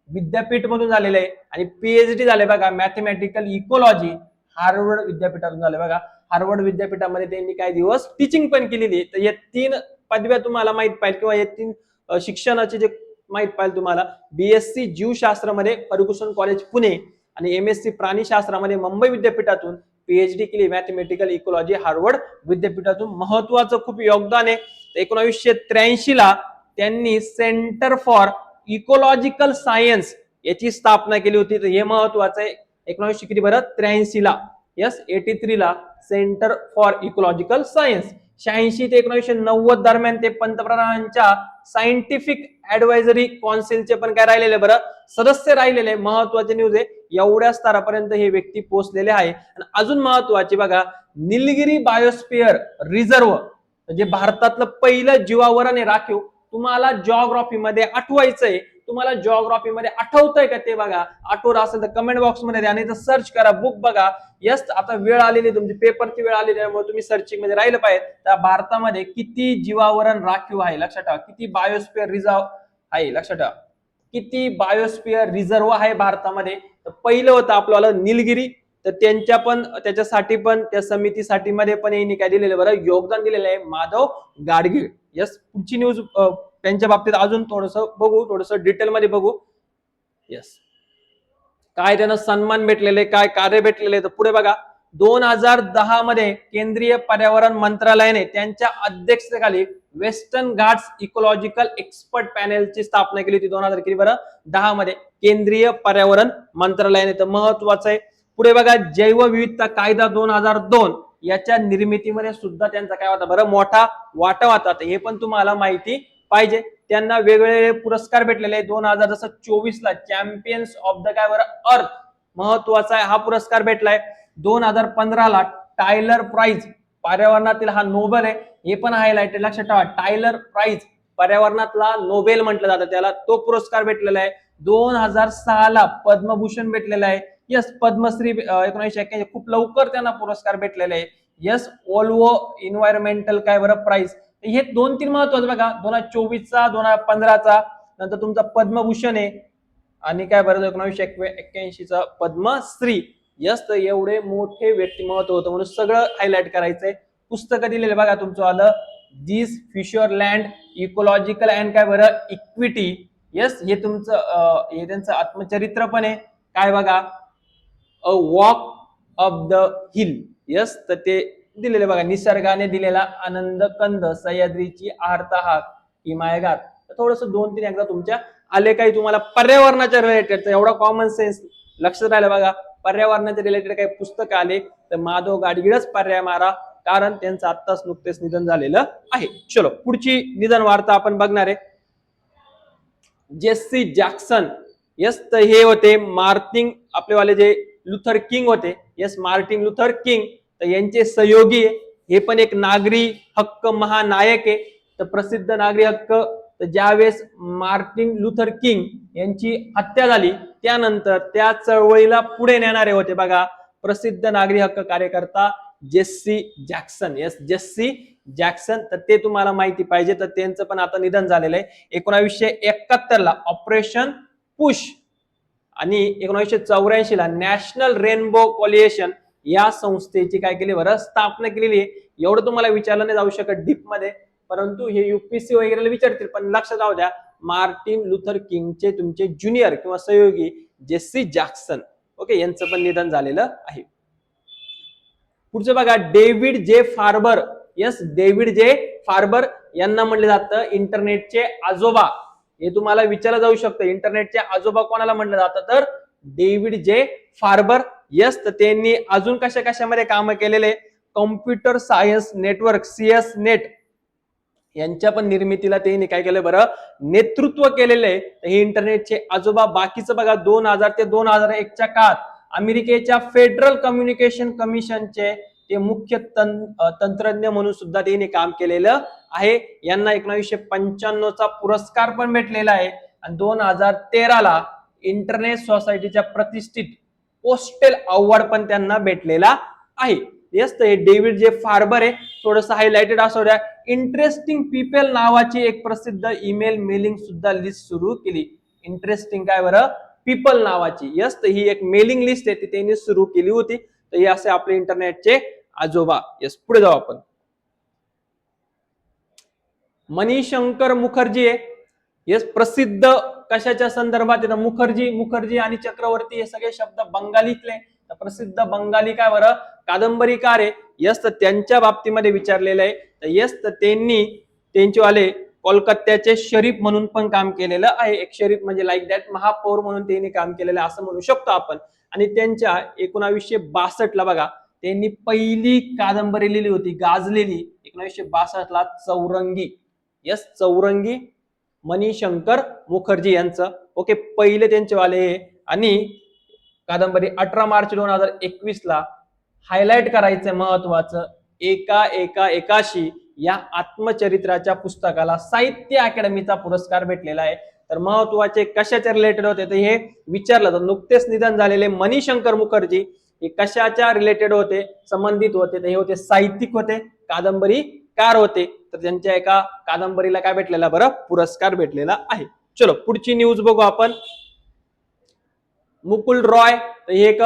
विद्यापीठ मधून झालेलं आहे. आणि PhD झाले बघा मॅथमॅटिकल इकोलॉजी, हार्वर्ड विद्यापीठातून झाले बघा. हार्वर्ड विद्यापीठामध्ये त्यांनी काही दिवस टीचिंग पण केलेली आहे. तर या 3 पदव्या तुम्हाला माहित पाहिजे, किंवा या 3 शिक्षणाचे जे माहित पाहिजे तुम्हाला. BSc जीवशास्त्रामध्ये फर्ग्युसन कॉलेज पुणे आणि MSc प्राणीशास्त्रामध्ये मुंबई विद्यापीठातून PhD केली मॅथमॅटिकल इकॉलॉजी हार्वर्ड विद्यापीठातून. महत्वाचं खूप योगदान आहे. 1983 ला त्यांनी सेंटर फॉर इकॉलॉजिकल सायन्स याची स्थापना केली होती. तर हे महत्वाचं आहे. 1983 ला 83 ला सेंटर फॉर इकॉलॉजिकल सायन्स. 86 ते 1990 दरम्यान ते पंतप्रधानांच्या सायंटिफिक ऍडवायझरी कौन्सिलचे पण काय राहिलेले बरं सदस्य राहिलेले. महत्वाची न्यूज आहे. एवढ्या स्तरापर्यंत हे व्यक्ती पोहोचलेले आहे. आणि अजून महत्वाची बघा निलगिरी बायोस्फिअर रिझर्व म्हणजे भारतातलं पहिलं जीवावरण आहे राखीव. तुम्हाला जिओग्राफी मध्ये आठवायचंय. तुम्हाला जिओग्राफी मध्ये आठवतंय का ते बघा. आठवत असेल तर कमेंट बॉक्स मध्ये द्या, नाही तर सर्च करा, बुक बघा. यस आता वेळ आलेली तुमची पेपरची वेळ आलेली त्यामुळे तुम्ही सर्चिंग मध्ये राहिलं पाहिजे. तर भारतामध्ये किती जीवावरण राखीव आहे लक्षात ठेवा. किती बायोस्फिअर रिझर्व आहे लक्षात ठेवा. किती बायोस्फिअर रिझर्व आहे भारतामध्ये. तर पहिलं होतं आपलं निलगिरी. तर त्यांच्या पण त्याच्यासाठी पण त्या समितीसाठी मध्ये पण यांनी काय दिलेलं बरं योगदान दिलेलं आहे माधव गाडगीळ. यस पुढची न्यूज त्यांच्या बाबतीत अजून थोडस डिटेल मध्ये बघू. यस काय त्यांना सन्मान भेटलेले काय कार्य भेटलेले तर पुढे बघा 2010 मध्ये केंद्रीय पर्यावरण मंत्रालयाने त्यांच्या अध्यक्षतेखाली वेस्टर्न घाट्स इकॉलॉजिकल एक्सपर्ट पॅनेलची स्थापना केली होती 2010 मध्ये केंद्रीय पर्यावरण मंत्रालयाने. तर महत्वाचं आहे. पुढे बघा जैवविविधता कायदा 2002 याच्या निर्मितीमध्ये सुद्धा त्यांचा काय होता बरं मोठा वाटा होता. हे पण तुम्हाला माहिती पाहिजे. त्यांना वेगवेगळे पुरस्कार भेटलेले आहे. 2024 ला चॅम्पियन्स ऑफ द काय बरं अर्थ महत्वाचा आहे हा पुरस्कार भेटलाय. 2015 ला टायलर प्राइज पर्यावरणातील हा नोबेल आहे. हे पण हायलाइट लक्षात ठेवा. टायलर प्राइज पर्यावरणातला नोबेल म्हटलं जातं त्याला. तो पुरस्कार भेटलेला आहे. 2006 ला पद्मभूषण भेटलेला आहे. यस पद्मश्री 1981 खूप लवकर त्यांना पुरस्कार भेटलेले आहे. यस ओल्वो इन्व्हायरमेंटल काय बरं प्राइज. हे 2-3 महत्वाचे बघा 2024 चा 2015 चा नंतर तुमचा पद्मभूषण आहे आणि काय बरं 1981 चा पद्मश्री. यस तर एवढे मोठे व्यक्तिमत्व होतं म्हणून सगळं हायलाइट करायचंय. पुस्तकं दिलेले बघा तुमचं आलं दिस फिशरलँड इकॉलॉजिकल अँड काय बरं इक्विटी. यस हे तुमचं हे त्यांचं आत्मचरित्र पण आहे. काय बघा a walk of the hill. Yes तर ते दिलेले बघा निसर्गाने दिलेला आनंद कंद सह्याद्रीची आर्तहाक हिमायतगार. थोडस 2-3 एकदा तुमच्या आले काही तुम्हाला पर्यावरणाच्या रिलेटेड एवढा कॉमन सेन्स लक्षात राहिलं बघा. पर्यावरणाच्या रिलेटेड काही पुस्तक आले तर माधव गाडगीळच पर्याय मारा कारण त्यांचं आत्ताच नुकतेच निधन झालेलं आहे. चलो पुढची निधन वार्ता आपण बघणार आहे. Jessie Jackson. यस तर हे होते मार्टिन आपलेवाले जे लुथर किंग होते. यस मार्टिन लुथर किंग तर यांचे सहयोगी हे पण एक नागरी हक्क महानायक आहे. तर प्रसिद्ध नागरी हक्क तर ज्यावेळेस मार्टिन लुथर किंग यांची हत्या झाली त्यानंतर त्या चळवळीला पुढे नेणारे होते बघा प्रसिद्ध नागरी हक्क कार्यकर्ता Jessie Jackson. Yes Jessie Jackson तर ते तुम्हाला माहिती पाहिजे. तर त्यांचं पण आता निधन झालेलं आहे. 1971 ला ऑपरेशन पुश आणि 1984 ला नॅशनल रेनबो कोलिएशन या संस्थेची काय केली बरं स्थापना केलेली आहे. एवढं तुम्हाला विचारलं नाही जाऊ शकत डीप मध्ये परंतु हे UPSC वगैरे विचारतील पण लक्षात राहू द्या मार्टिन लुथर किंगचे तुमचे ज्युनियर किंवा सहयोगी जेस्सी जॅक्सन ओके यांचं पण निधन झालेलं आहे. पुढचं बघा डेव्हिड जे फार्बर. यस डेव्हिड जे फार्बर यांना म्हणलं जातं इंटरनेटचे आजोबा. हे तुम्हाला विचारलं जाऊ शकतं इंटरनेटचे आजोबा कोणाला म्हणलं जातं तर डेव्हिड जे फार्बर. यस तर त्यांनी अजून कशामध्ये काम केलेले computer science network CS net यांच्या पण निर्मितीला त्यांनी काय केलं बरं नेतृत्व केलेलं आहे. हे इंटरनेटचे आजोबा. बाकीचं बघा 2000 ते 2001 च्या काळात अमेरिकेच्या फेडरल कम्युनिकेशन कमिशनचे ते मुख्य तंत्रज्ञ म्हणून सुद्धा त्यांनी काम केलेलं आहे. यांना 1995 चा पुरस्कार पण भेटलेला आहे आणि 2013 ला इंटरनेट सोसायटीच्या प्रतिष्ठित पोस्टल अवॉर्ड पण त्यांना भेटलेला आहे. येस तर हे डेव्हिड जे फार्बर आहे थोडंसं हायलाइटेड असू द्या. इंटरेस्टिंग पीपल नावाची एक प्रसिद्ध ईमेल मेलिंग सुद्धा लिस्ट सुरू केली. इंटरेस्टिंग काय बरं पीपल नावाची. यस तर ही एक मेलिंग लिस्ट आहे ती त्यांनी सुरू केली होती. तर हे असे आपले इंटरनेटचे आजोबा. यस पुढे जाऊ आपण. मणिशंकर मुखर्जी आहे. येस, प्रसिद्ध कशाच्या संदर्भात येतं? मुखर्जी, मुखर्जी आणि चक्रवर्ती हे सगळे शब्द बंगालीतले. प्रसिद्ध बंगाली काय बरं कादंबरीकार आहे. यस, तर त्यांच्या बाबतीमध्ये विचारलेलं आहे. तर यस, तर त्यांनी त्यांचेवाले कोलकात्याचे शरीफ म्हणून पण काम केलेलं आहे. एक शरीफ म्हणजे लाईक दॅट महापौर म्हणून त्यांनी काम केलेलं आहे असं म्हणू शकतो आपण. आणि त्यांच्या 1962 ला बघा त्यांनी पहिली कादंबरी लिहिली होती गाजलेली 1962 ला चौरंगी. यस, चौरंगी मणिशंकर मुखर्जी यांचं. ओके, पहिले त्यांचे वाले. आणि कादंबरी 18 मार्च 2021 ला हायलाइट करायचं महत्वाचं, एका एका एकाशी या आत्मचरित्राच्या पुस्तकाला साहित्य अकादमीचा पुरस्कार भेटलेला आहे. तर महत्वाचे कशाच्या रिलेटेड होते तर हे विचारलं तर नुकतेच निधन झालेले मणिशंकर मुखर्जी हे कशाच्या रिलेटेड होते, संबंधित होते? तर हे होते साहित्यिक होते, कादंबरीकार होते. तर त्यांच्या एका कादंबरीला काय भेटलेला बरं पुरस्कार भेटलेला आहे. चलो पुढची न्यूज बघू आपण. मुकुल रॉय, तर हे एक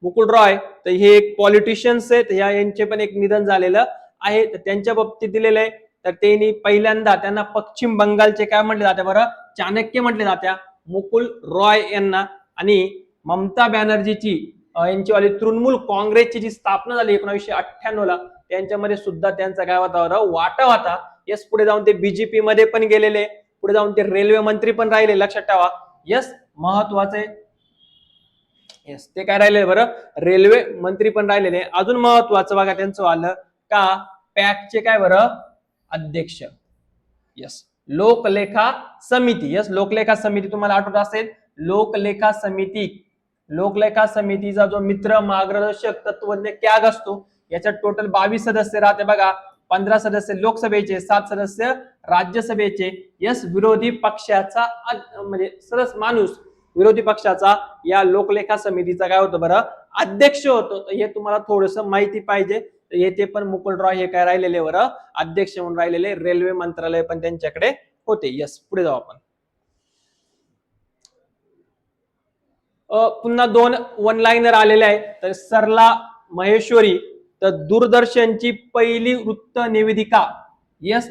मुकुल रॉय तर हे एक पॉलिटिशियन्स आहेत. यांचे पण एक निधन झालेलं आहे. तर त्यांच्या बाबतीत दिलेलं आहे. तर त्यांनी पहिल्यांदा त्यांना पश्चिम बंगालचे काय म्हटले जाते बरं चाणक्य म्हटले जात्या मुकुल रॉय यांना. आणि ममता बॅनर्जीची यांचीवाली तृणमूल काँग्रेसची जी स्थापना झाली 1998 ला त्यांच्यामध्ये सुद्धा त्यांचा काय होता वाटा होता. यस, पुढे जाऊन ते बीजेपी मध्ये पण गेलेले, पुढे जाऊन ते रेल्वे मंत्री पण राहिले, लक्षात ठेवा. यस, महत्वाचे. यस, ते काय राहिले बरं रेल्वे मंत्री पण राहिलेले. अजून महत्वाचं बघा त्यांचं आलं का पॅकचे काय बरं अध्यक्ष. यस, लोकलेखा समिती. यस, लोकलेखा समिती तुम्हाला आठवत असेल. लोकलेखा समिती, लोकलेखा समितीचा जो मित्र मार्गदर्शक तत्वज्ञ कॅग असतो याच्यात टोटल 22 सदस्य राहते बघा. 15 सदस्य लोकसभेचे, 7 सदस्य राज्यसभेचे. यस, विरोधी पक्षाचा म्हणजे सदस्य माणूस विरोधी पक्षाचा या लोकलेखा समितीचा काय होतं बरं अध्यक्ष होतो. तर हे तुम्हाला थोडस माहिती पाहिजे. तर येथे पण मुकुल रॉय हे काय राहिलेले बरं अध्यक्ष म्हणून राहिलेले. रेल्वे मंत्रालय पण त्यांच्याकडे होते. यस, पुढे जाऊ आपण. पुन्हा 2 वन लाईनर आलेले आहे. तर सरला महेश्वरी तर दूरदर्शनची पहिली वृत्त निवेदिका. यस,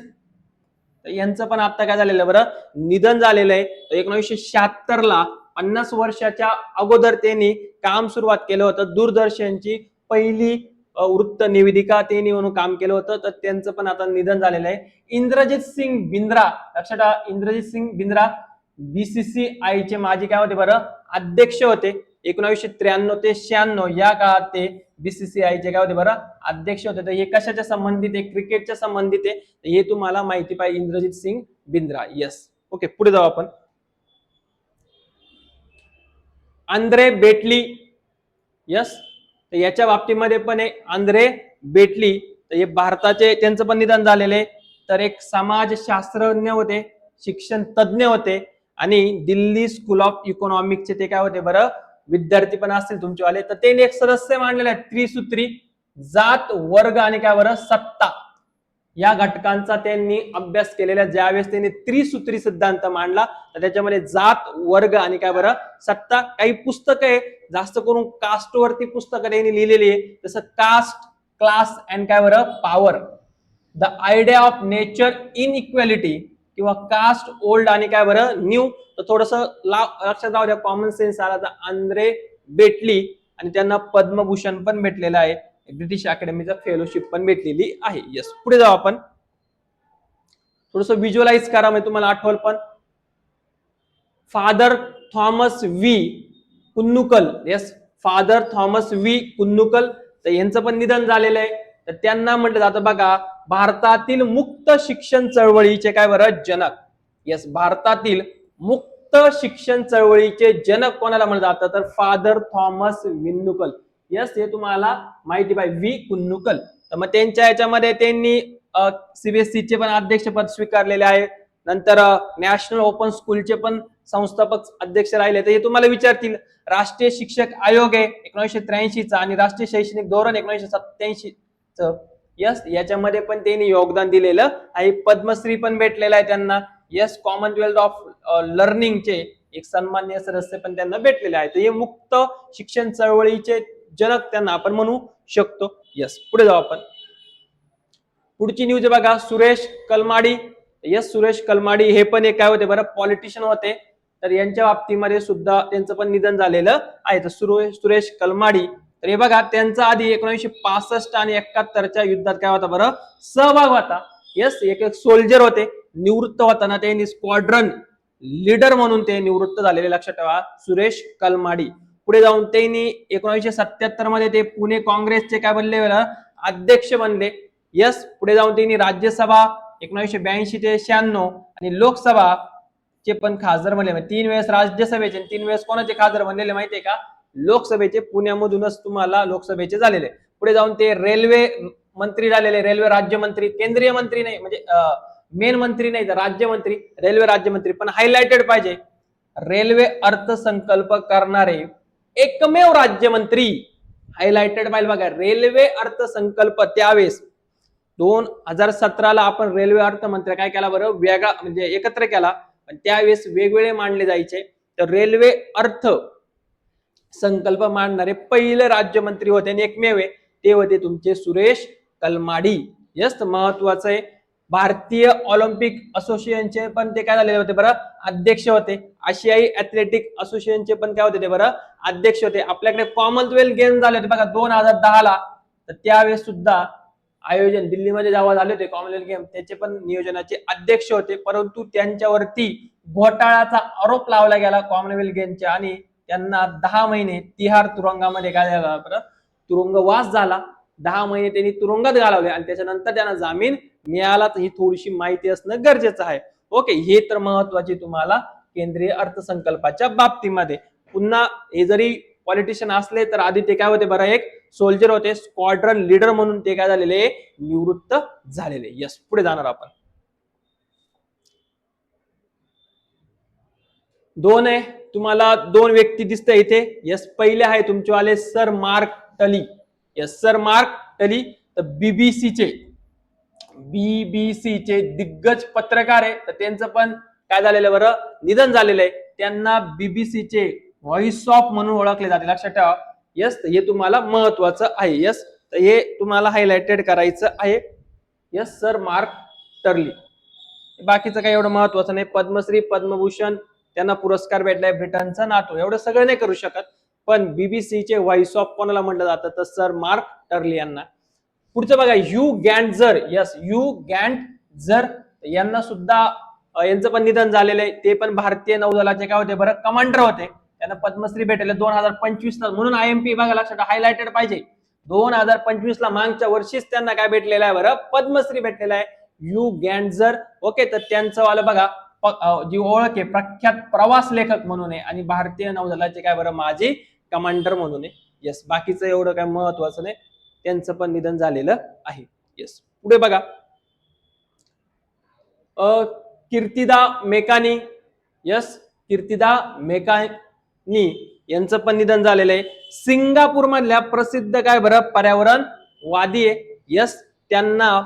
यांचं पण आता काय झालेलं बरं निधन झालेलं आहे. 1976 ला 50 वर्षाच्या अगोदर त्यांनी काम सुरुवात केलं होतं. दूरदर्शनची पहिली वृत्त निवेदिका त्यांनी म्हणून काम केलं होतं. तर त्यांचं पण आता निधन झालेलं आहे. इंद्रजित सिंग बिंद्रा, लक्षात ठेवा इंद्रजित सिंग बिंद्रा बीसीसीआय चे माजी काय होते बरं अध्यक्ष होते. 1993 ते 96 या काळात ते बीसीसीआय चे काय होते बरं अध्यक्ष होते. तर हे कशाच्या संबंधित आहे क्रिकेटच्या संबंधित आहे. हे तुम्हाला माहिती पाहिजे इंद्रजित सिंग बिंद्रा. यस, ओके, पुढे जाऊ आपण. आंद्रे बेटली. यस, तर याच्या बाबतीमध्ये पण आहे आंद्रे बेटली. तर हे भारताचे त्यांचं पण निधन झालेले. तर एक समाजशास्त्रज्ञ होते, शिक्षण तज्ज्ञ होते आणि दिल्ली स्कूल ऑफ इकॉनॉमिक्सचे ते काय होते बरं विद्यार्थी पण असतील तुमचेवाले. तर त्यांनी एक सदस्य मांडलेले आहेत त्रिसूत्री जात वर्ग आणि काय बरं सत्ता या घटकांचा त्यांनी अभ्यास केलेला. ज्यावेळेस त्यांनी त्रिसूत्री सिद्धांत मांडला तर त्याच्यामध्ये जात वर्ग आणि काय बरं सत्ता. काही पुस्तकं आहे जास्त करून कास्टवरती पुस्तकं त्यांनी लिहिलेली आहे. जसं कास्ट क्लास अँड काय बरं power, the idea of nature in equality किंवा कास्ट ओल्ड आणि काय बरं न्यू. तर थोडस लक्षात राहू द्या कॉमन सेन्स आला. तर आंद्रे बेटली आणि त्यांना पद्मभूषण पण भेटलेला आहे. ब्रिटिश अकॅडमीचा फेलोशिप पण भेटलेली आहे. यस, पुढे जाऊ आपण. थोडस व्हिज्युअलाइज करा म्हणजे तुम्हाला आठवल पण. Father Thomas V Kunnukal. Yes, Father Thomas V Kunnukal. तर यांचं पण निधन झालेलं आहे. तर त्यांना म्हटलं जातं बघा भारतातील मुक्त शिक्षण चळवळीचे काय बरं जनक. यस, भारतातील मुक्त शिक्षण चळवळीचे जनक कोणाला म्हटलं जातं तर फादर थॉमस विन्नुकल. यस, हे तुम्हाला माहिती पाहिजे व्ही कुन्नुकल. तर मग त्यांच्या याच्यामध्ये त्यांनी सीबीएसईचे पण अध्यक्षपद स्वीकारलेले आहे. नंतर नॅशनल ओपन स्कूलचे पण संस्थापक अध्यक्ष राहिले. तर हे तुम्हाला विचारतील राष्ट्रीय शिक्षक आयोग आहे 1983 चा आणि राष्ट्रीय शैक्षणिक धोरण 1987 च. यस, याच्यामध्ये पण त्यांनी योगदान दिलेलं आहे. पद्मश्री पण भेटलेला आहे त्यांना. यस, कॉमनवेल्थ ऑफ लर्निंगचे एक सन्माननीय सदस्य पण त्यांना भेटलेले आहेत. हे मुक्त शिक्षण चळवळीचे जनक त्यांना आपण म्हणू शकतो. यस, पुढे जाऊ आपण. पुढची न्यूज बघा सुरेश कलमाडी यस सुरेश कलमाडी हे पण एक काय होते बरं पॉलिटिशियन होते, तर यांच्या बाबतीमध्ये सुद्धा त्यांचं पण निधन झालेलं आहे. तर सुरेश कलमाडी, तर हे बघा त्यांचा आधी 1965 आणि 71च्या युद्धात काय होता बरं सहभाग होता. यस एक सोल्जर होते, निवृत्त होताना त्यांनी स्क्वॉड्रन लीडर म्हणून ते निवृत्त झालेले, लक्षात ठेवा सुरेश कलमाडी. पुढे जाऊन त्यांनी 1977 मध्ये ते पुणे काँग्रेसचे काय बनले अध्यक्ष बनले. यस पुढे जाऊन त्यांनी राज्यसभा 1982 ते 96 आणि लोकसभा चे पण खासदार बनले. 3 वेळेस राज्यसभेचे 3 वेळेस कोणाचे खासदार बनलेले माहितीये का, लोकसभेचे, पुण्यामधूनच तुम्हाला लोकसभेचे झालेले. पुढे जाऊन ते रेल्वे मंत्री झालेले, रेल्वे राज्यमंत्री, केंद्रीय मंत्री नाही म्हणजे मेन मंत्री नाही तर राज्यमंत्री, रेल्वे राज्यमंत्री. पण हायलाइटेड पाहिजे, रेल्वे अर्थसंकल्प करणारे एकमेव राज्यमंत्री, हायलाइटेड पाहिजे बघा, रेल्वे अर्थसंकल्प. त्यावेळेस 2017ला आपण रेल्वे अर्थमंत्री काय केला बरं वेगळा म्हणजे एकत्र केला, पण त्यावेळेस वेगवेगळे मांडले जायचे. तर रेल्वे अर्थ संकल्प मांडणारे पहिले राज्यमंत्री होते आणि एकमेव ते होते तुमचे सुरेश कलमाडी. यस महत्वाचं आहे. भारतीय ऑलिम्पिक असोसिएशनचे पण ते काय झालेले होते बरं अध्यक्ष होते. आशियाई ऍथलेटिक असोसिएशनचे पण काय होते ते बरं अध्यक्ष होते. आपल्याकडे कॉमनवेल्थ गेम्स झाले होते बघा 2010ला, तर त्यावेळेस सुद्धा आयोजन दिल्लीमध्ये जेव्हा झाले होते कॉमनवेल्थ गेम, त्याचे पण नियोजनाचे अध्यक्ष होते. परंतु त्यांच्यावरती घोटाळ्याचा आरोप लावला गेला कॉमनवेल्थ गेमच्या आणि त्यांना 10 महिने तिहार तुरुंगामध्ये काय झाला बरं तुरुंगवास झाला. 10 महिने त्यांनी तुरुंगात घालवले आणि त्याच्यानंतर त्यांना जामीन मिळाला. तर ही थोडीशी माहिती असणं गरजेचं आहे. ओके, हे तर महत्वाची तुम्हाला केंद्रीय अर्थसंकल्पाच्या बाबतीमध्ये. पुन्हा हे जरी पॉलिटिशियन असले तर आधी ते काय होते बरं एक सोल्जर होते, स्क्वॉड्रन लीडर म्हणून ते काय झालेले निवृत्त झालेले. यस पुढे जाणार आपण. दोन आहे तुम्हाला, 2 व्यक्ती दिसते इथे. यस पहिले आहे तुमचेवाले सर मार्क टली. यस सर मार्क टली, तर बीबीसीचे दिग्गज पत्रकार आहे. तर त्यांचं पण काय झालेलं बरं निधन झालेलं आहे. त्यांना बीबीसीचे व्हॉइस ऑफ म्हणून ओळखले जाते, लक्षात ठेवा. यस हे तुम्हाला महत्वाचं आहे. यस तर हे तुम्हाला हायलाइटेड करायचं आहे. Yes sir Mark Tully. बाकीचं काही एवढं महत्वाचं नाही. पद्मश्री पद्मभूषण त्यांना पुरस्कार भेटलाय, ब्रिटनचा नाटो, एवढं सगळं नाही करू शकत. पण बीबीसीचे व्हॉइस ऑफ कोणाला म्हटलं जातं तर सर मार्क टर्ली यांना. पुढचं बघा ह्यू गॅन्टझर. यस ह्यू गॅन्टझर यांना सुद्धा यांचं पण निधन झालेलं आहे. ते पण भारतीय नौदलाचे काय होते बरं कमांडर होते. त्यांना पद्मश्री भेटले 2025 ला. म्हणून आयएमपी बघा लक्षात हायलाइटेड पाहिजे, 2025 ला मागच्या वर्षीच त्यांना काय भेटलेलं आहे बरं पद्मश्री भेटलेला आहे ह्यू गॅन्टझर. ओके, तर त्यांचं वाला बघा जी ओळख आहे प्रख्यात प्रवास लेखक म्हणून आहे आणि भारतीय नौदलाचे काय बरं माजी कमांडर म्हणून आहे. यस बाकीचं एवढं काय महत्वाचं नाही, त्यांचं पण निधन झालेलं आहे. यस पुढे बघा कीर्तिदा मेकानी. यस कीर्तिदा मेकानी यांचं पण निधन झालेलं आहे. सिंगापूर मधल्या प्रसिद्ध काय बरं पर्यावरणवादी आहे. यस त्यांना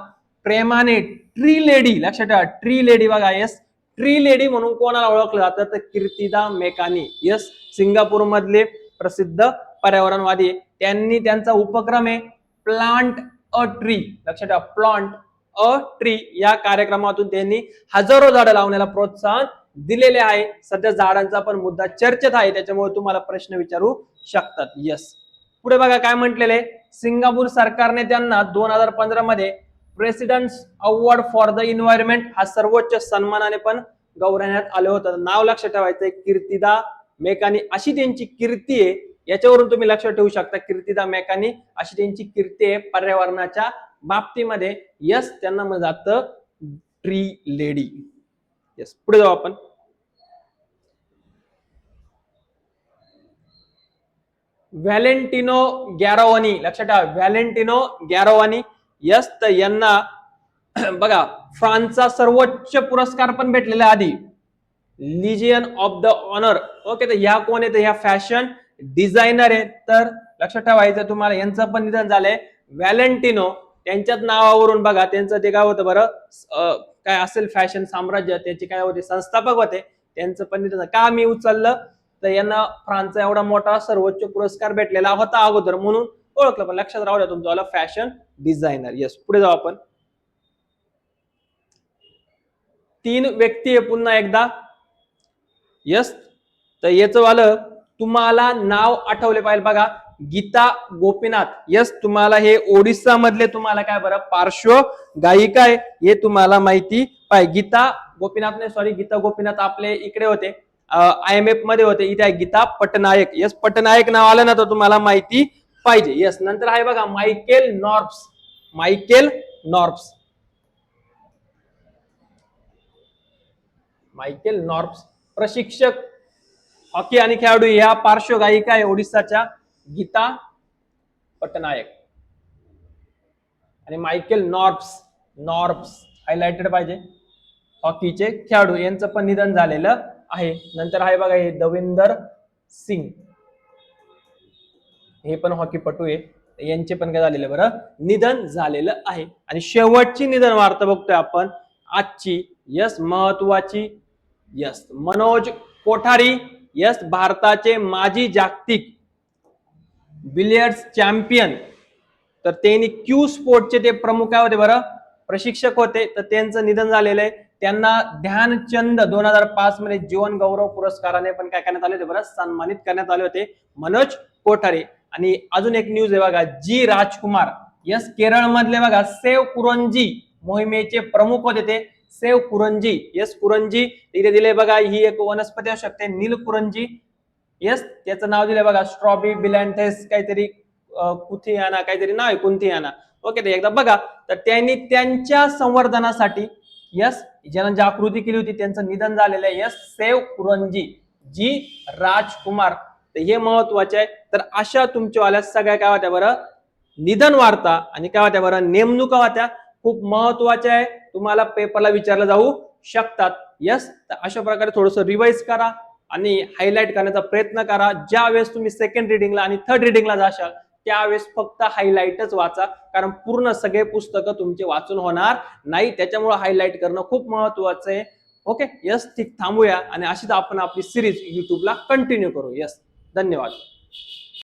प्रेमाने ट्री लेडी, लक्षात ठेवा ट्री लेडी बघा. यस ट्री लेडी म्हणून कोणाला ओळखलं जातं तर कीर्तिदा मेकानी. यस सिंगापूर मधले प्रसिद्ध पर्यावरणवादी आहे. त्यांनी त्यांचा उपक्रम आहे प्लांट अ ट्री, लक्षात ठेवा प्लांट अ ट्री या कार्यक्रमातून त्यांनी हजारो झाडं लावण्याला प्रोत्साहन दिलेले आहे. सध्या झाडांचा पण मुद्दा चर्चेत आहे, त्याच्यामुळे तुम्हाला प्रश्न विचारू शकतात. यस पुढे बघा काय म्हटलेले आहे, सिंगापूर सरकारने त्यांना 2015 मध्ये president's award for the environment हा सर्वोच्च सन्मानाने पण गौरवण्यात आलं होतं. नाव लक्षात ठेवायचं कीर्तिदा मेकानी अशी त्यांची कीर्ती आहे. याच्यावरून तुम्ही लक्षात ठेवू शकता कीर्तिदा मेकानी अशी त्यांची कीर्ती आहे पर्यावरणाच्या बाबतीमध्ये. यस त्यांना म्हटलं जातं ट्री लेडी. यस पुढे जाऊ आपण. व्हॅलेंटिनो गॅरोवानी, लक्षात ठेवा व्हॅलेंटिनो गॅरोवानी. यस तर यांना बघा फ्रान्सचा सर्वोच्च पुरस्कार पण भेटलेला आधी legion of the honour. Okay, तर ह्या कोण आहेत, ह्या फॅशन डिझायनर आहेत. तर लक्षात ठेवायचं तुम्हाला यांचं पण निधन झालंय. व्हॅलेंटिनो त्यांच्याच नावावरून बघा त्यांचं ते काय होतं बरं काय असेल फॅशन साम्राज्य त्याचे काय होते संस्थापक होते. त्यांचं पण निधन का मी उचललं तर यांना फ्रान्सचा एवढा मोठा सर्वोच्च पुरस्कार भेटलेला होता अगोदर म्हणून ओळखलं. पण लक्षात राहू द्या तुमचं फॅशन डिझायनर. यस पुढे जाऊ आपण. 3 व्यक्ती आहे पुन्हा एकदा. यस, तर याचं वालं तुम्हाला नाव आठवले पाहिजे बघा, गीता गोपीनाथ. यस, तुम्हाला हे ओडिसा मधले तुम्हाला काय बरं पार्श्व गायिका आहे हे तुम्हाला माहिती पाहिजे. गीता गोपीनाथ नाही, सॉरी, गीता गोपीनाथ आपले इकडे होते, IMF मध्ये होते. इथे आहे गीता पटनायक. यस, पटनायक नाव आलं ना तर तुम्हाला माहिती पाहिजे. यस, नंतर आहे बघा मायकेल नॉर्ब्स. मायकेल नॉर्ब्स, मायकेल नॉर्ब्स प्रशिक्षक हॉकी आणि खेळाडू या पार्श्वगायिका आहे ओडिसाच्या गीता पटनायक. आणि मायकेल नॉर्ब्स, नॉर्ब्स हायलाइटेड पाहिजे, हॉकीचे खेळाडू, यांचं पण निधन झालेलं आहे. नंतर आहे बघा हे दविंदर सिंग, हे पण हॉकीपटू आहे, यांचे पण काय झालेलं बरं निधन झालेलं आहे. आणि शेवटची निधन वार्ता बघतोय आपण आजची. यस, महत्वाची. यस, मनोज कोठारी. यस, भारताचे माजी जागतिक बिलियर्ड्स चॅम्पियन. तर त्यांनी क्यू स्पोर्टचे ते प्रमुख काय होते बरं, प्रशिक्षक होते. तर त्यांचं निधन झालेलं आहे. त्यांना ध्यानचंद 2005 मध्ये जीवन गौरव पुरस्काराने पण काय करण्यात आले होते बरं, सन्मानित करण्यात आले होते मनोज कोठारे. आणि अजून एक न्यूज आहे बघा, जी राजकुमार. यस, केरळ मधले बघा सेव कुरंजी मोहिमेचे प्रमुख होते ते, सेव कुरंजी. यस, कुरंजी इथे दिले बघा, ही एक वनस्पती असू शकते, नील कुरंजी. यस, त्याचं नाव दिलंय बघा स्ट्रॉबी बिलँथेस काहीतरी, कुथियाना काहीतरी नाव आहे, कुंथियाना. ओके, ते एकदा बघा. तर त्यांनी त्यांच्या संवर्धनासाठी यस जनजागृती केली होती, त्यांचं निधन झालेलं आहे. यस, सेव कुरंजी, जी राजकुमार. तर हे महत्वाचे आहे. तर अशा तुमच्यावाल्या सगळ्या काय होत्या बरं निधन वार्ता आणि काय होत्या बरं नेमणुका होत्या, खूप महत्वाच्या आहे, तुम्हाला पेपरला विचारलं जाऊ शकतात. यस, तर अशा प्रकारे थोडंसं रिवाइज करा आणि हायलाइट करण्याचा प्रयत्न करा. ज्या वेळेस तुम्ही सेकंड रिडिंगला आणि थर्ड रिडिंगला जाशाल त्यावेळेस फक्त हायलाइटच वाचा, कारण पूर्ण सगळे पुस्तकं तुमचे वाचून होणार नाही. त्याच्यामुळे हायलाइट करणं खूप महत्वाचं आहे. ओके, यस, ठीक, थांबूया आणि अशीच आपण आपली सिरीज युट्यूबला कंटिन्यू करू. यस, धन्यवाद.